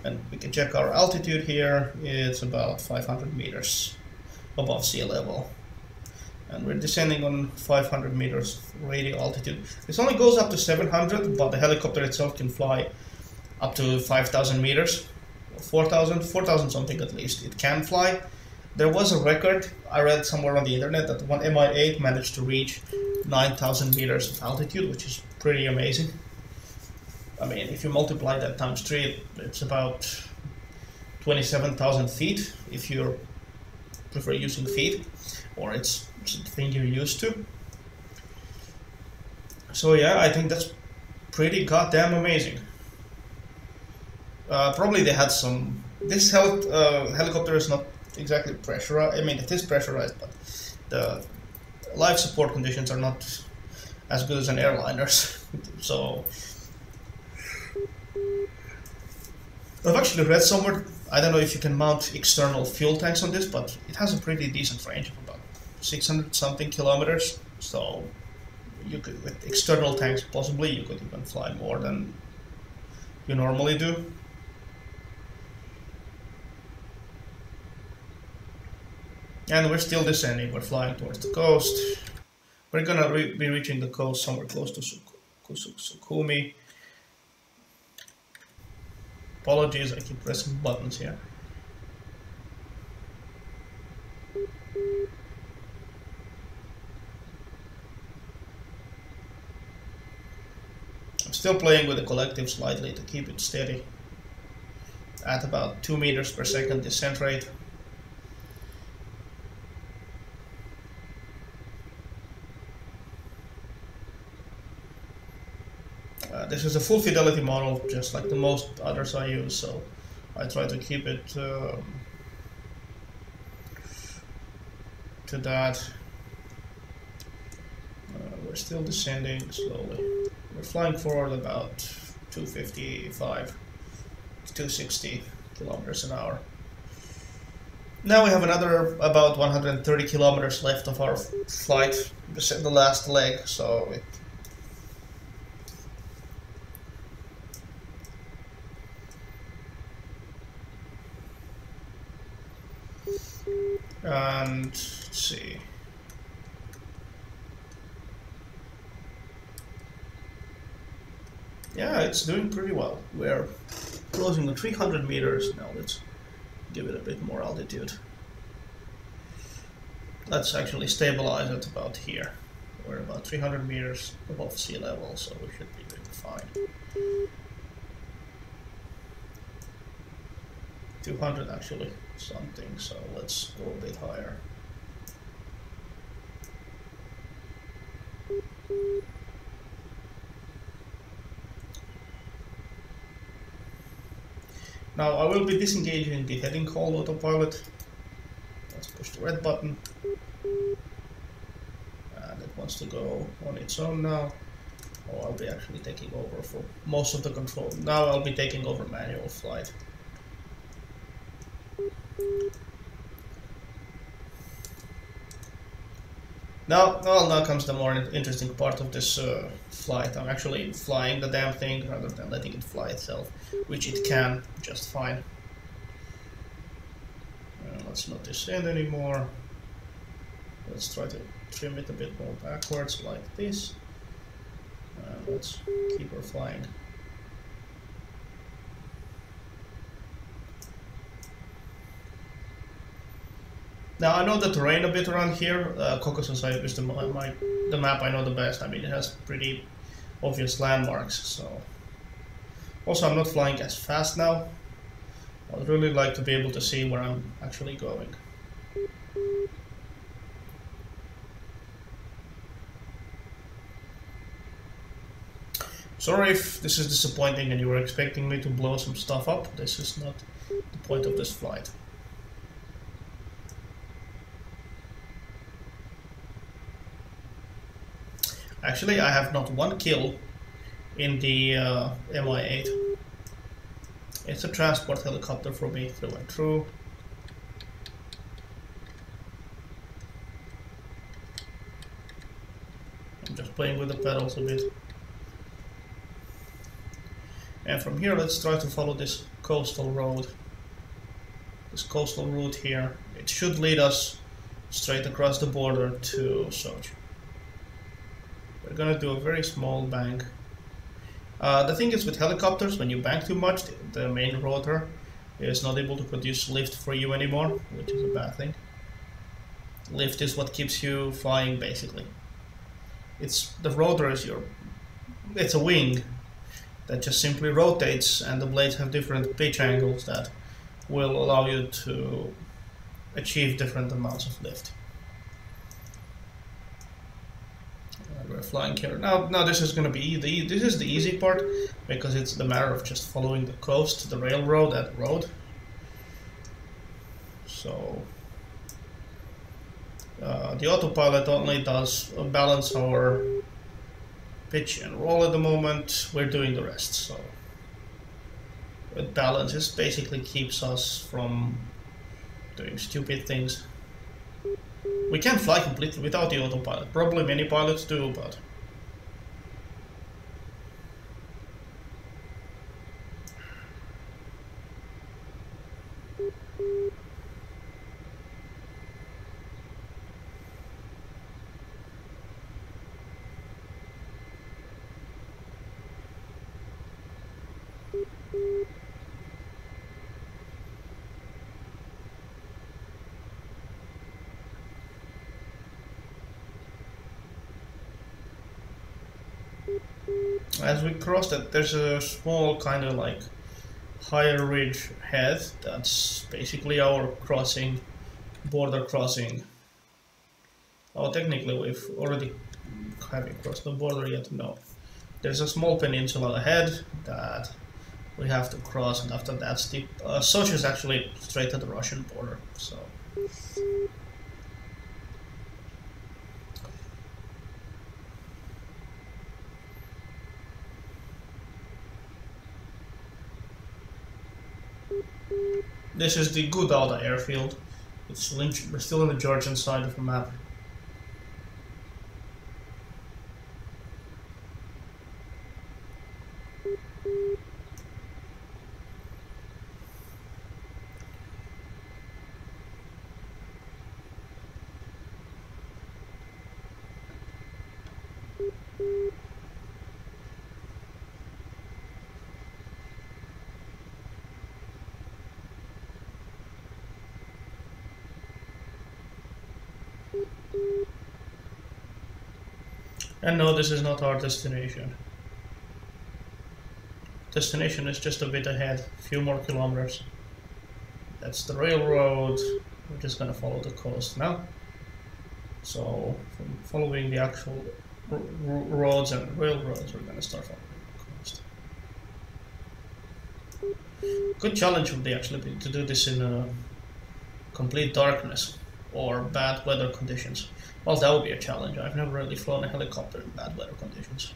and we can check our altitude here. It's about 500 meters above sea level. And we're descending on 500 meters radial altitude. This only goes up to 700, but the helicopter itself can fly up to 5,000 meters, 4,000 something at least. It can fly, There was a record I read somewhere on the internet that one M-8 managed to reach 9,000 meters of altitude, which is pretty amazing. I mean, if you multiply that times 3, it's about 27,000 feet if you prefer using feet, or it's the thing you're used to. So yeah, I think that's pretty goddamn amazing. Probably they had some... This helicopter is not exactly pressurized. I mean, it is pressurized, but the life support conditions are not as good as an airliner's. So I've actually read somewhere, I don't know if you can mount external fuel tanks on this, but it has a pretty decent range of about 600 something kilometers. So you could, with external tanks possibly, you could even fly more than you normally do. And we're still descending, we're flying towards the coast. We're gonna be reaching the coast somewhere close to Sukhumi. Apologies, I keep pressing buttons here. I'm still playing with the collective slightly to keep it steady at about 2 meters per second descent rate. This is a full fidelity model, just like the most others I use, so I try to keep it to that. We're still descending slowly. We're flying forward about 255 to 260 kilometers an hour. Now we have another about 130 kilometers left of our flight, the last leg, so it and let's see. Yeah, it's doing pretty well. We're closing the 300 meters now. Let's give it a bit more altitude. Let's actually stabilize at about here. We're about 300 meters above sea level, so we should be doing fine. 200 actually something, so let's go a bit higher. Now I will be disengaging the heading hold autopilot. Let's push the red button. And it wants to go on its own now. Oh, I'll be actually taking over for most of the control. Now I'll be taking over manual flight. Now comes the more interesting part of this flight. I'm actually flying the damn thing rather than letting it fly itself, which it can just fine. Let's not descend anymore. Let's try to trim it a bit more backwards like this. Let's keep her flying. Now I know the terrain a bit around here. Caucasus is the map I know the best. I mean, it has pretty obvious landmarks. So also I'm not flying as fast now. I would really like to be able to see where I'm actually going. Sorry if this is disappointing and you were expecting me to blow some stuff up. This is not the point of this flight. Actually, I have not one kill in the Mi-8. It's a transport helicopter for me through and through. I'm just playing with the pedals a bit. And from here, let's try to follow this coastal road. This coastal route here. It should lead us straight across the border to Sochi. We're gonna do a very small bank. The thing is with helicopters, when you bank too much, the main rotor is not able to produce lift for you anymore, which is a bad thing. Lift is what keeps you flying, basically. It's the rotor is it's a wing that just simply rotates, and the blades have different pitch angles that will allow you to achieve different amounts of lift. We're flying here now. This is going to be this is the easy part, because it's the matter of just following the coast, the railroad, and the road. So the autopilot only does balance our pitch and roll at the moment. We're doing the rest. So with balance, it basically keeps us from doing stupid things. We can fly completely without the autopilot. Probably many pilots do, but as we cross that, there's a small kind of like higher ridge head. That's basically our crossing, border crossing. Oh, technically we've already haven't crossed the border yet. No, there's a small peninsula ahead that we have to cross, and after that, Sochi is actually straight at the Russian border. So. This is the Gudauda airfield. We're still on the Georgian side of the map. And no, this is not our destination. Destination is just a bit ahead, a few more kilometers. That's the railroad. We're just gonna follow the coast now. So, from following the actual roads and railroads, we're gonna start following the coast. Good challenge would be actually to do this in complete darkness or bad weather conditions. Well, that would be a challenge. I've never really flown a helicopter in bad weather conditions.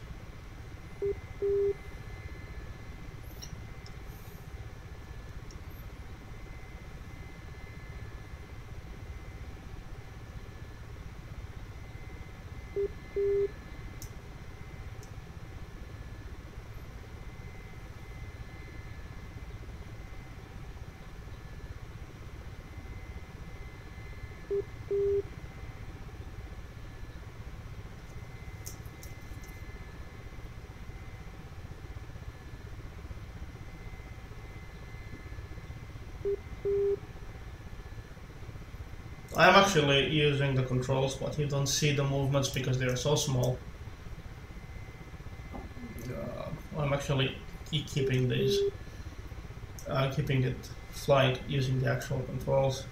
I'm actually using the controls, but you don't see the movements because they are so small. I'm actually keeping these, keeping it flying using the actual controls.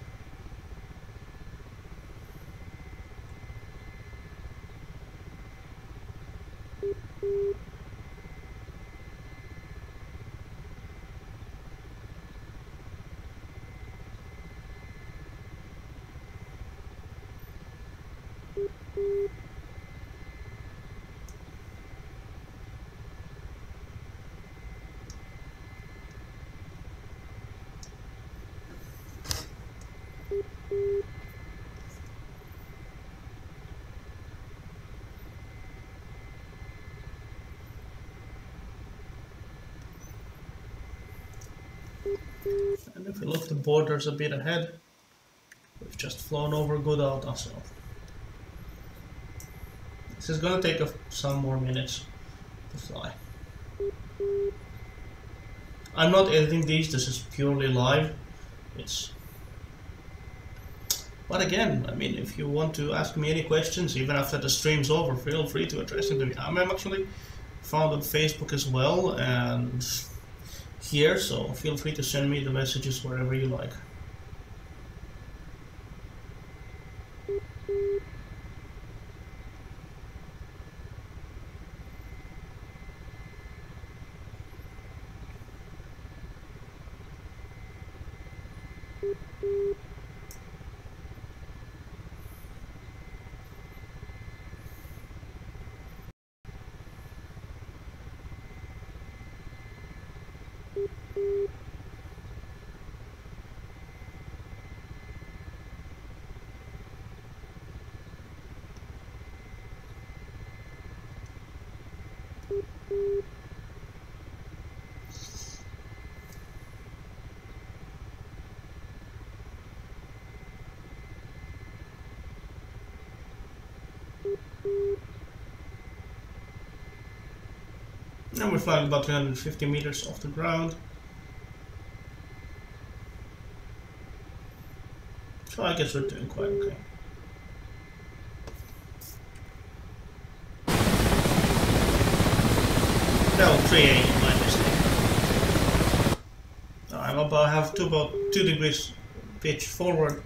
And if we look, the border's a bit ahead. We've just flown over Gudauda, so this is gonna take some more minutes to fly. I'm not editing these, this is purely live. But again, I mean, if you want to ask me any questions, even after the stream's over, feel free to address them to me. I'm actually found on Facebook as well, and here, so feel free to send me the messages wherever you like. Now we're flying about 350 meters off the ground. So I guess we're doing quite okay. No, 380, my mistake. I'm about have about 2 degrees pitch forward,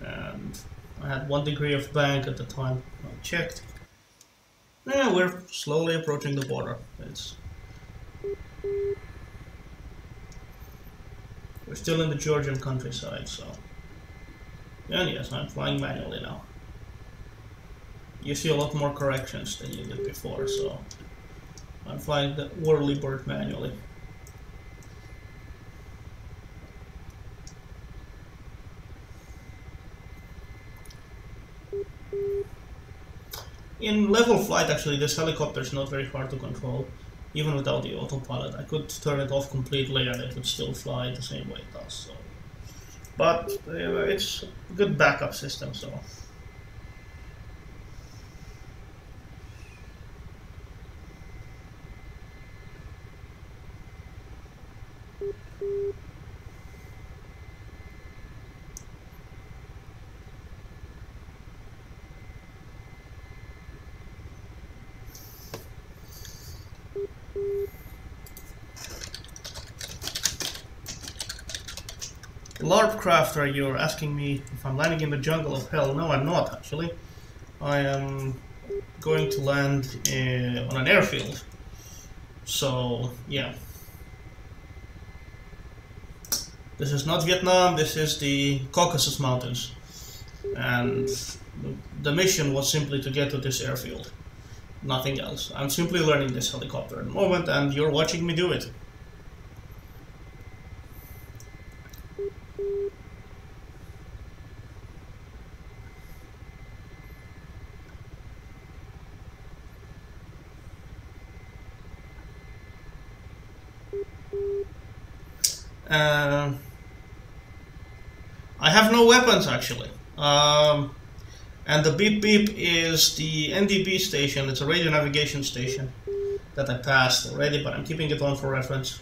and I had 1 degree of bank at the time I checked. Yeah, we're slowly approaching the border. We're still in the Georgian countryside, so. And yes, I'm flying manually now. You see a lot more corrections than you did before, so I'm flying the whirly bird manually. In level flight, actually, this helicopter is not very hard to control, even without the autopilot. I could turn it off completely and it would still fly the same way it does. So. But it's a good backup system, so. LARP crafter, you're asking me if I'm landing in the jungle of hell. No, I'm not, actually. I am going to land on an airfield. So, yeah. This is not Vietnam, this is the Caucasus Mountains. And the mission was simply to get to this airfield. Nothing else. I'm simply learning this helicopter at the moment, and you're watching me do it. I have no weapons, actually. And the beep beep is the NDB station. It's a radio navigation station that I passed already, but I'm keeping it on for reference.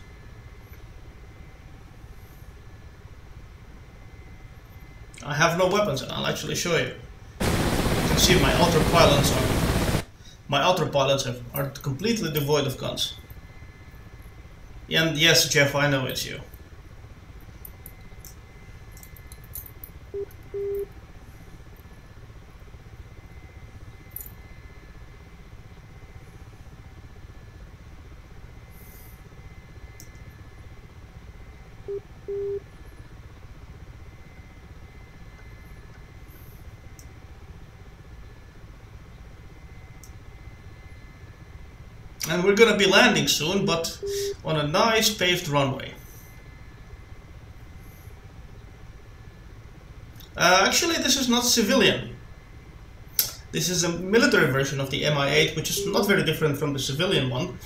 I have no weapons, and I'll actually show you. You can see my autopilots are completely devoid of guns. And yes, Jeff, I know it's you. And we're gonna be landing soon, but on a nice paved runway. Actually, this is not civilian. This is a military version of the Mi-8, which is not very different from the civilian one.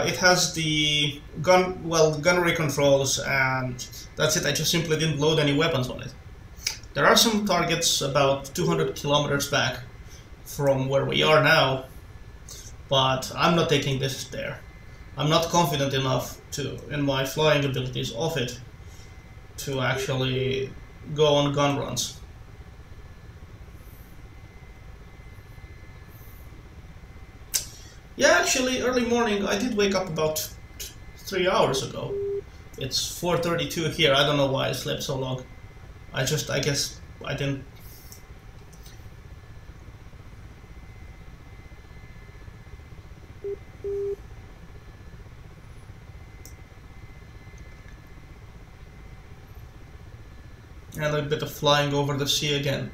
It has the gunnery controls, and that's it. I just simply didn't load any weapons on it. There are some targets about 200 kilometers back from where we are now, but I'm not taking this there. I'm not confident enough in my flying abilities of it to actually go on gun runs. Yeah, actually, early morning. I did wake up about 3 hours ago. It's 4:32 here. I don't know why I slept so long. I guess I didn't. And a bit of flying over the sea again.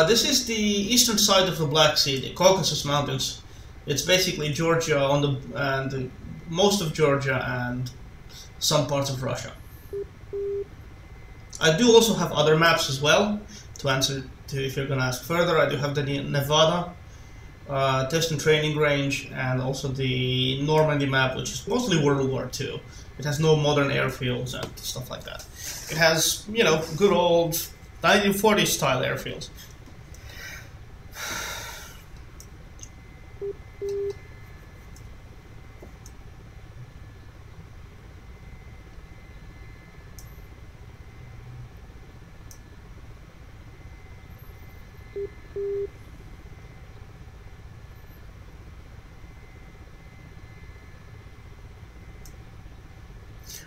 This is the eastern side of the Black Sea, the Caucasus Mountains. It's basically Georgia and most of Georgia and some parts of Russia. I do also have other maps as well to answer to if you're gonna ask further. I do have the Nevada test and training range, and also the Normandy map, which is mostly World War II. It has no modern airfields and stuff like that. It has, you know, good old 1940s style airfields.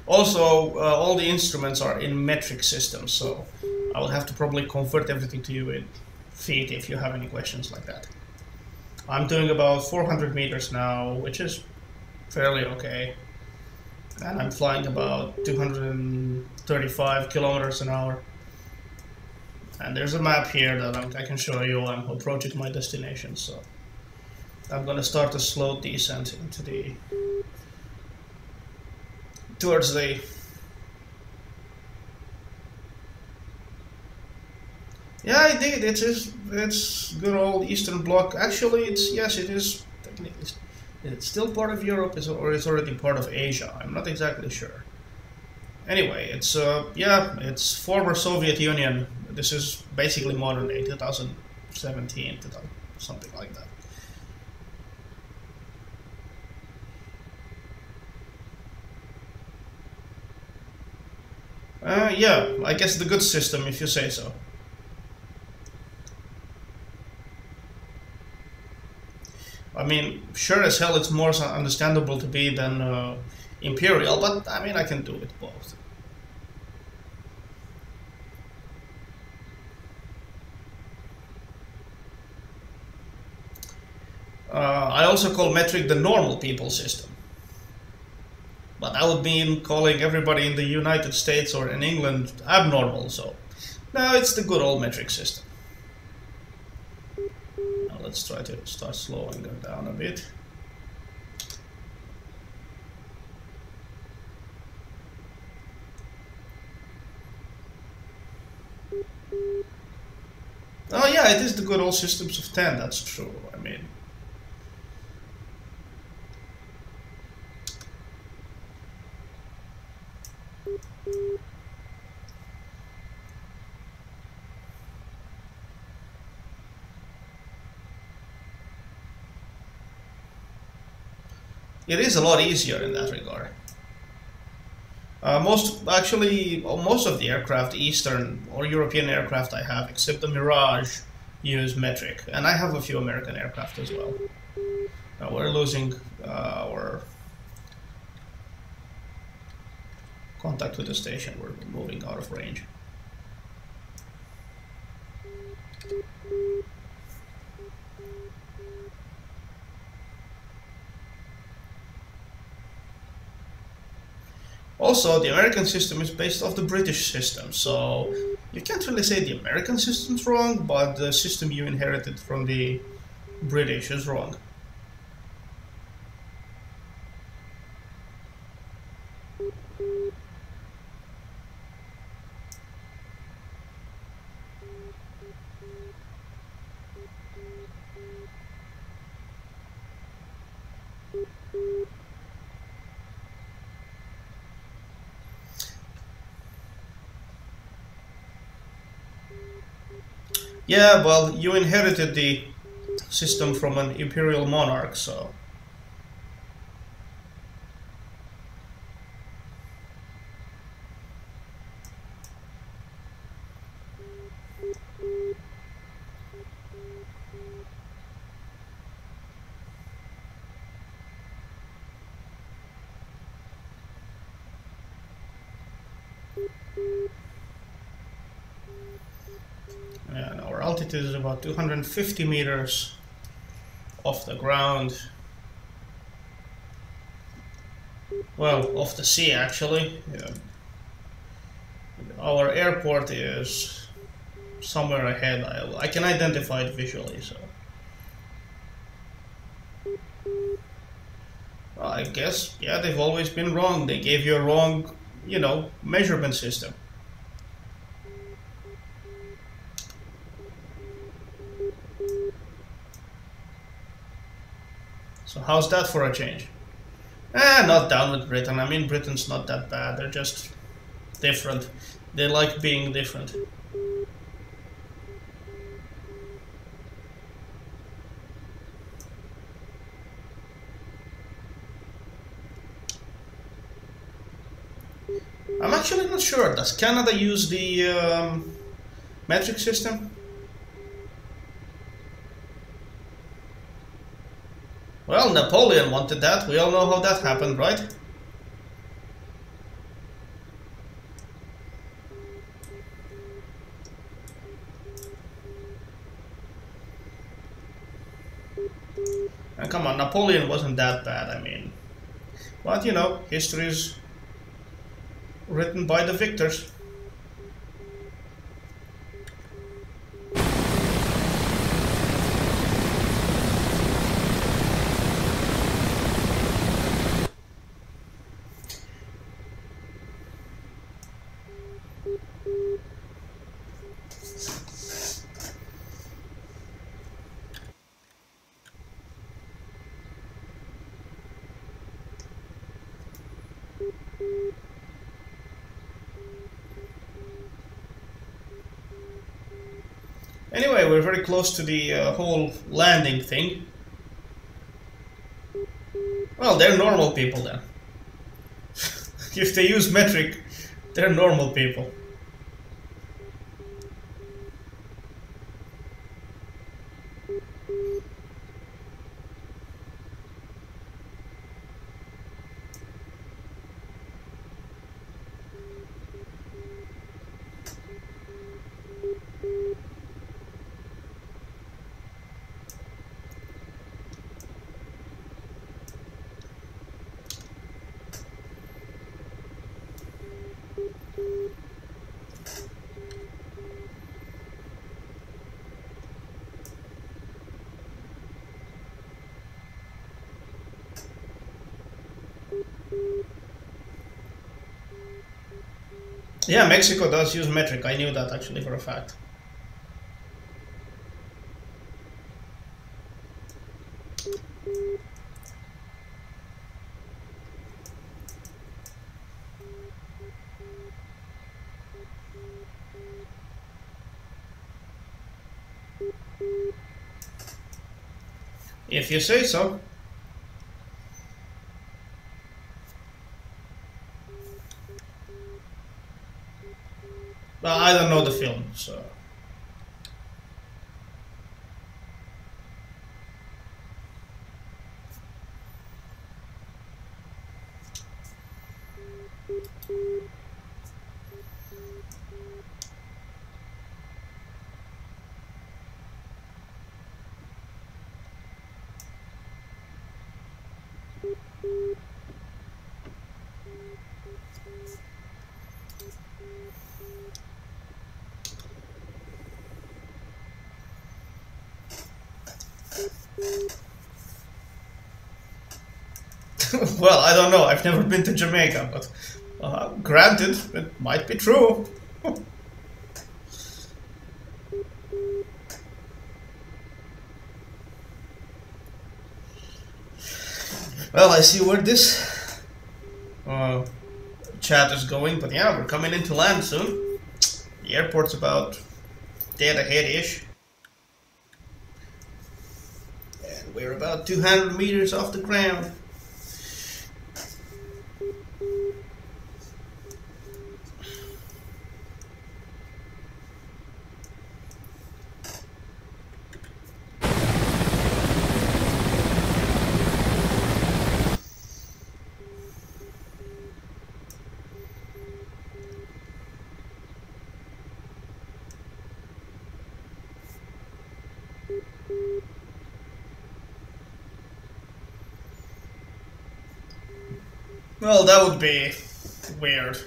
Also, all the instruments are in metric systems, so I will have to probably convert everything to you in feet if you have any questions like that. I'm doing about 400 meters now, which is fairly okay. And I'm flying about 235 kilometers an hour. And there's a map here that I can show you. I'm approaching my destination, so I'm gonna start a slow descent into towards the yeah, I dig it. It's good old Eastern Bloc. Actually, it is technically it's still part of Europe, or it's already part of Asia. I'm not exactly sure. Anyway, it's it's former Soviet Union. This is basically modern day, 2017, something like that. Yeah, I guess the good system, if you say so. I mean, sure as hell it's more understandable to be than Imperial, but I mean, I can do it both. I also call metric the normal people system. But that would mean calling everybody in the United States or in England abnormal, so no, it's the good old metric system. Now let's try to start slowing them down a bit. Oh yeah, it is the good old systems of 10, that's true. I mean, it is a lot easier in that regard. Most of the aircraft, Eastern or European aircraft I have, except the Mirage, use metric, and I have a few American aircraft as well. We're losing our contact with the station. We're moving out of range. Also, the American system is based off the British system, so you can't really say the American system's wrong, but the system you inherited from the British is wrong. Yeah, well, you inherited the system from an imperial monarch, so... altitude is about 250 meters off the ground. Well, off the sea actually. Yeah. Our airport is somewhere ahead. I can identify it visually, so. Well, I guess, yeah, they've always been wrong. They gave you a wrong, you know, measurement system. So how's that for a change? Not down with Britain. I mean, Britain's not that bad. They're just different. They like being different. I'm actually not sure. Does Canada use the metric system? Well, Napoleon wanted that. We all know how that happened, right? And come on, Napoleon wasn't that bad, I mean. But, you know, history is written by the victors. Anyway, we're very close to the whole landing thing. Well, they're normal people then. If they use metric, they're normal people. Yeah, Mexico does use metric. I knew that actually for a fact. If you say so. Well, I don't know the film, so. Well, I don't know. I've never been to Jamaica, but granted, it might be true. Well, I see where this chat is going, but yeah, we're coming into land soon. The airport's about dead ahead-ish. And we're about 200 meters off the ground. Well, that would be weird.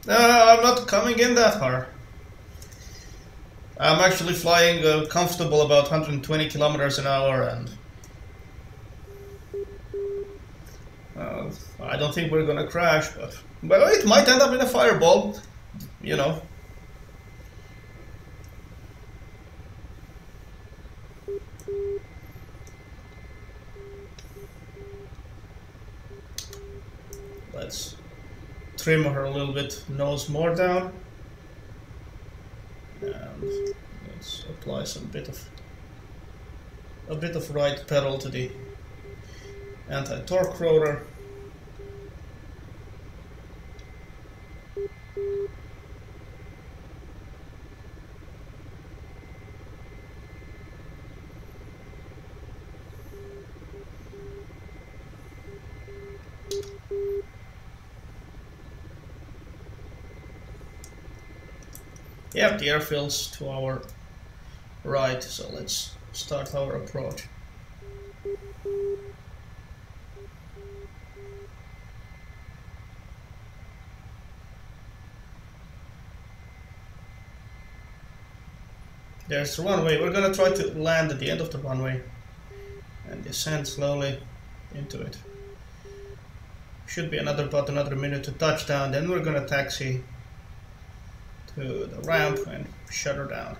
I'm not coming in that hard. I'm actually flying comfortable about 120 kilometers an hour, and I don't think we're gonna crash, but it might end up in a fireball, you know. Let's trim her a little bit, nose more down, and let's apply a bit of right pedal to the anti-torque rotor. Yep, the airfield's to our right, so let's start our approach. There's the runway. We're gonna try to land at the end of the runway and descend slowly into it. Should be about another minute to touchdown, then we're gonna taxi to the ramp and shut her down.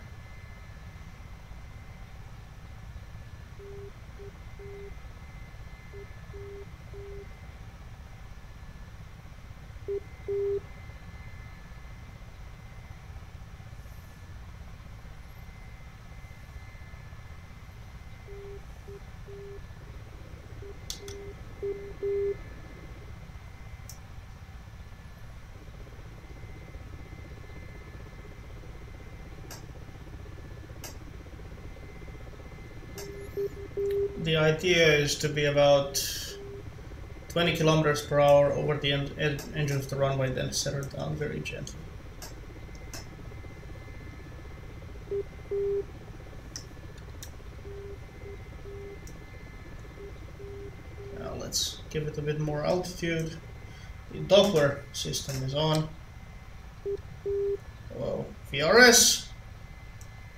The idea is to be about 20 kilometers per hour over the edge of the runway, then set her down very gently. Now let's give it a bit more altitude. The Doppler system is on. Whoa. VRS,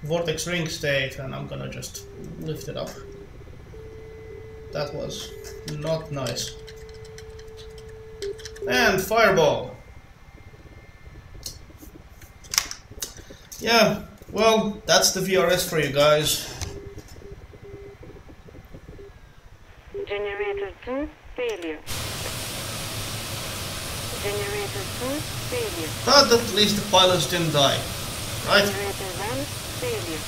vortex ring state, and I'm gonna just lift it up. That was not nice. And fireball. Yeah, well, that's the VRS for you guys. Generator 2 failure. Generator 2 failure. But at least the pilots didn't die, right? Generator 1 failure.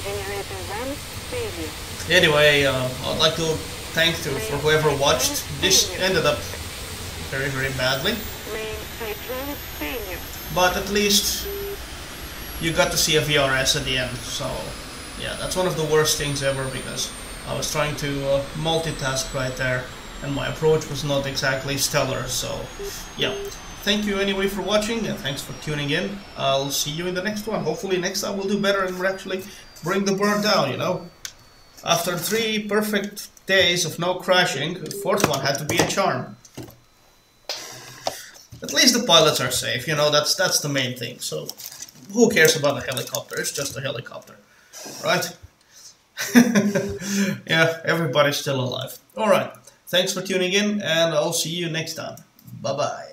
Generator 1 failure. Anyway, I'd like to thank you for whoever watched. This ended up very, very badly. Main hydraulic failure. But at least you got to see a VRS at the end. So, yeah, that's one of the worst things ever because I was trying to multitask right there and my approach was not exactly stellar. So, yeah. Thank you anyway for watching and thanks for tuning in. I'll see you in the next one. Hopefully next time we'll do better and we'll actually bring the bird down, you know. After 3 perfect days of no crashing, the 4th one had to be a charm. At least the pilots are safe, you know, that's the main thing. So, who cares about a helicopter? It's just a helicopter, right? Yeah, everybody's still alive. Alright, thanks for tuning in and I'll see you next time. Bye-bye.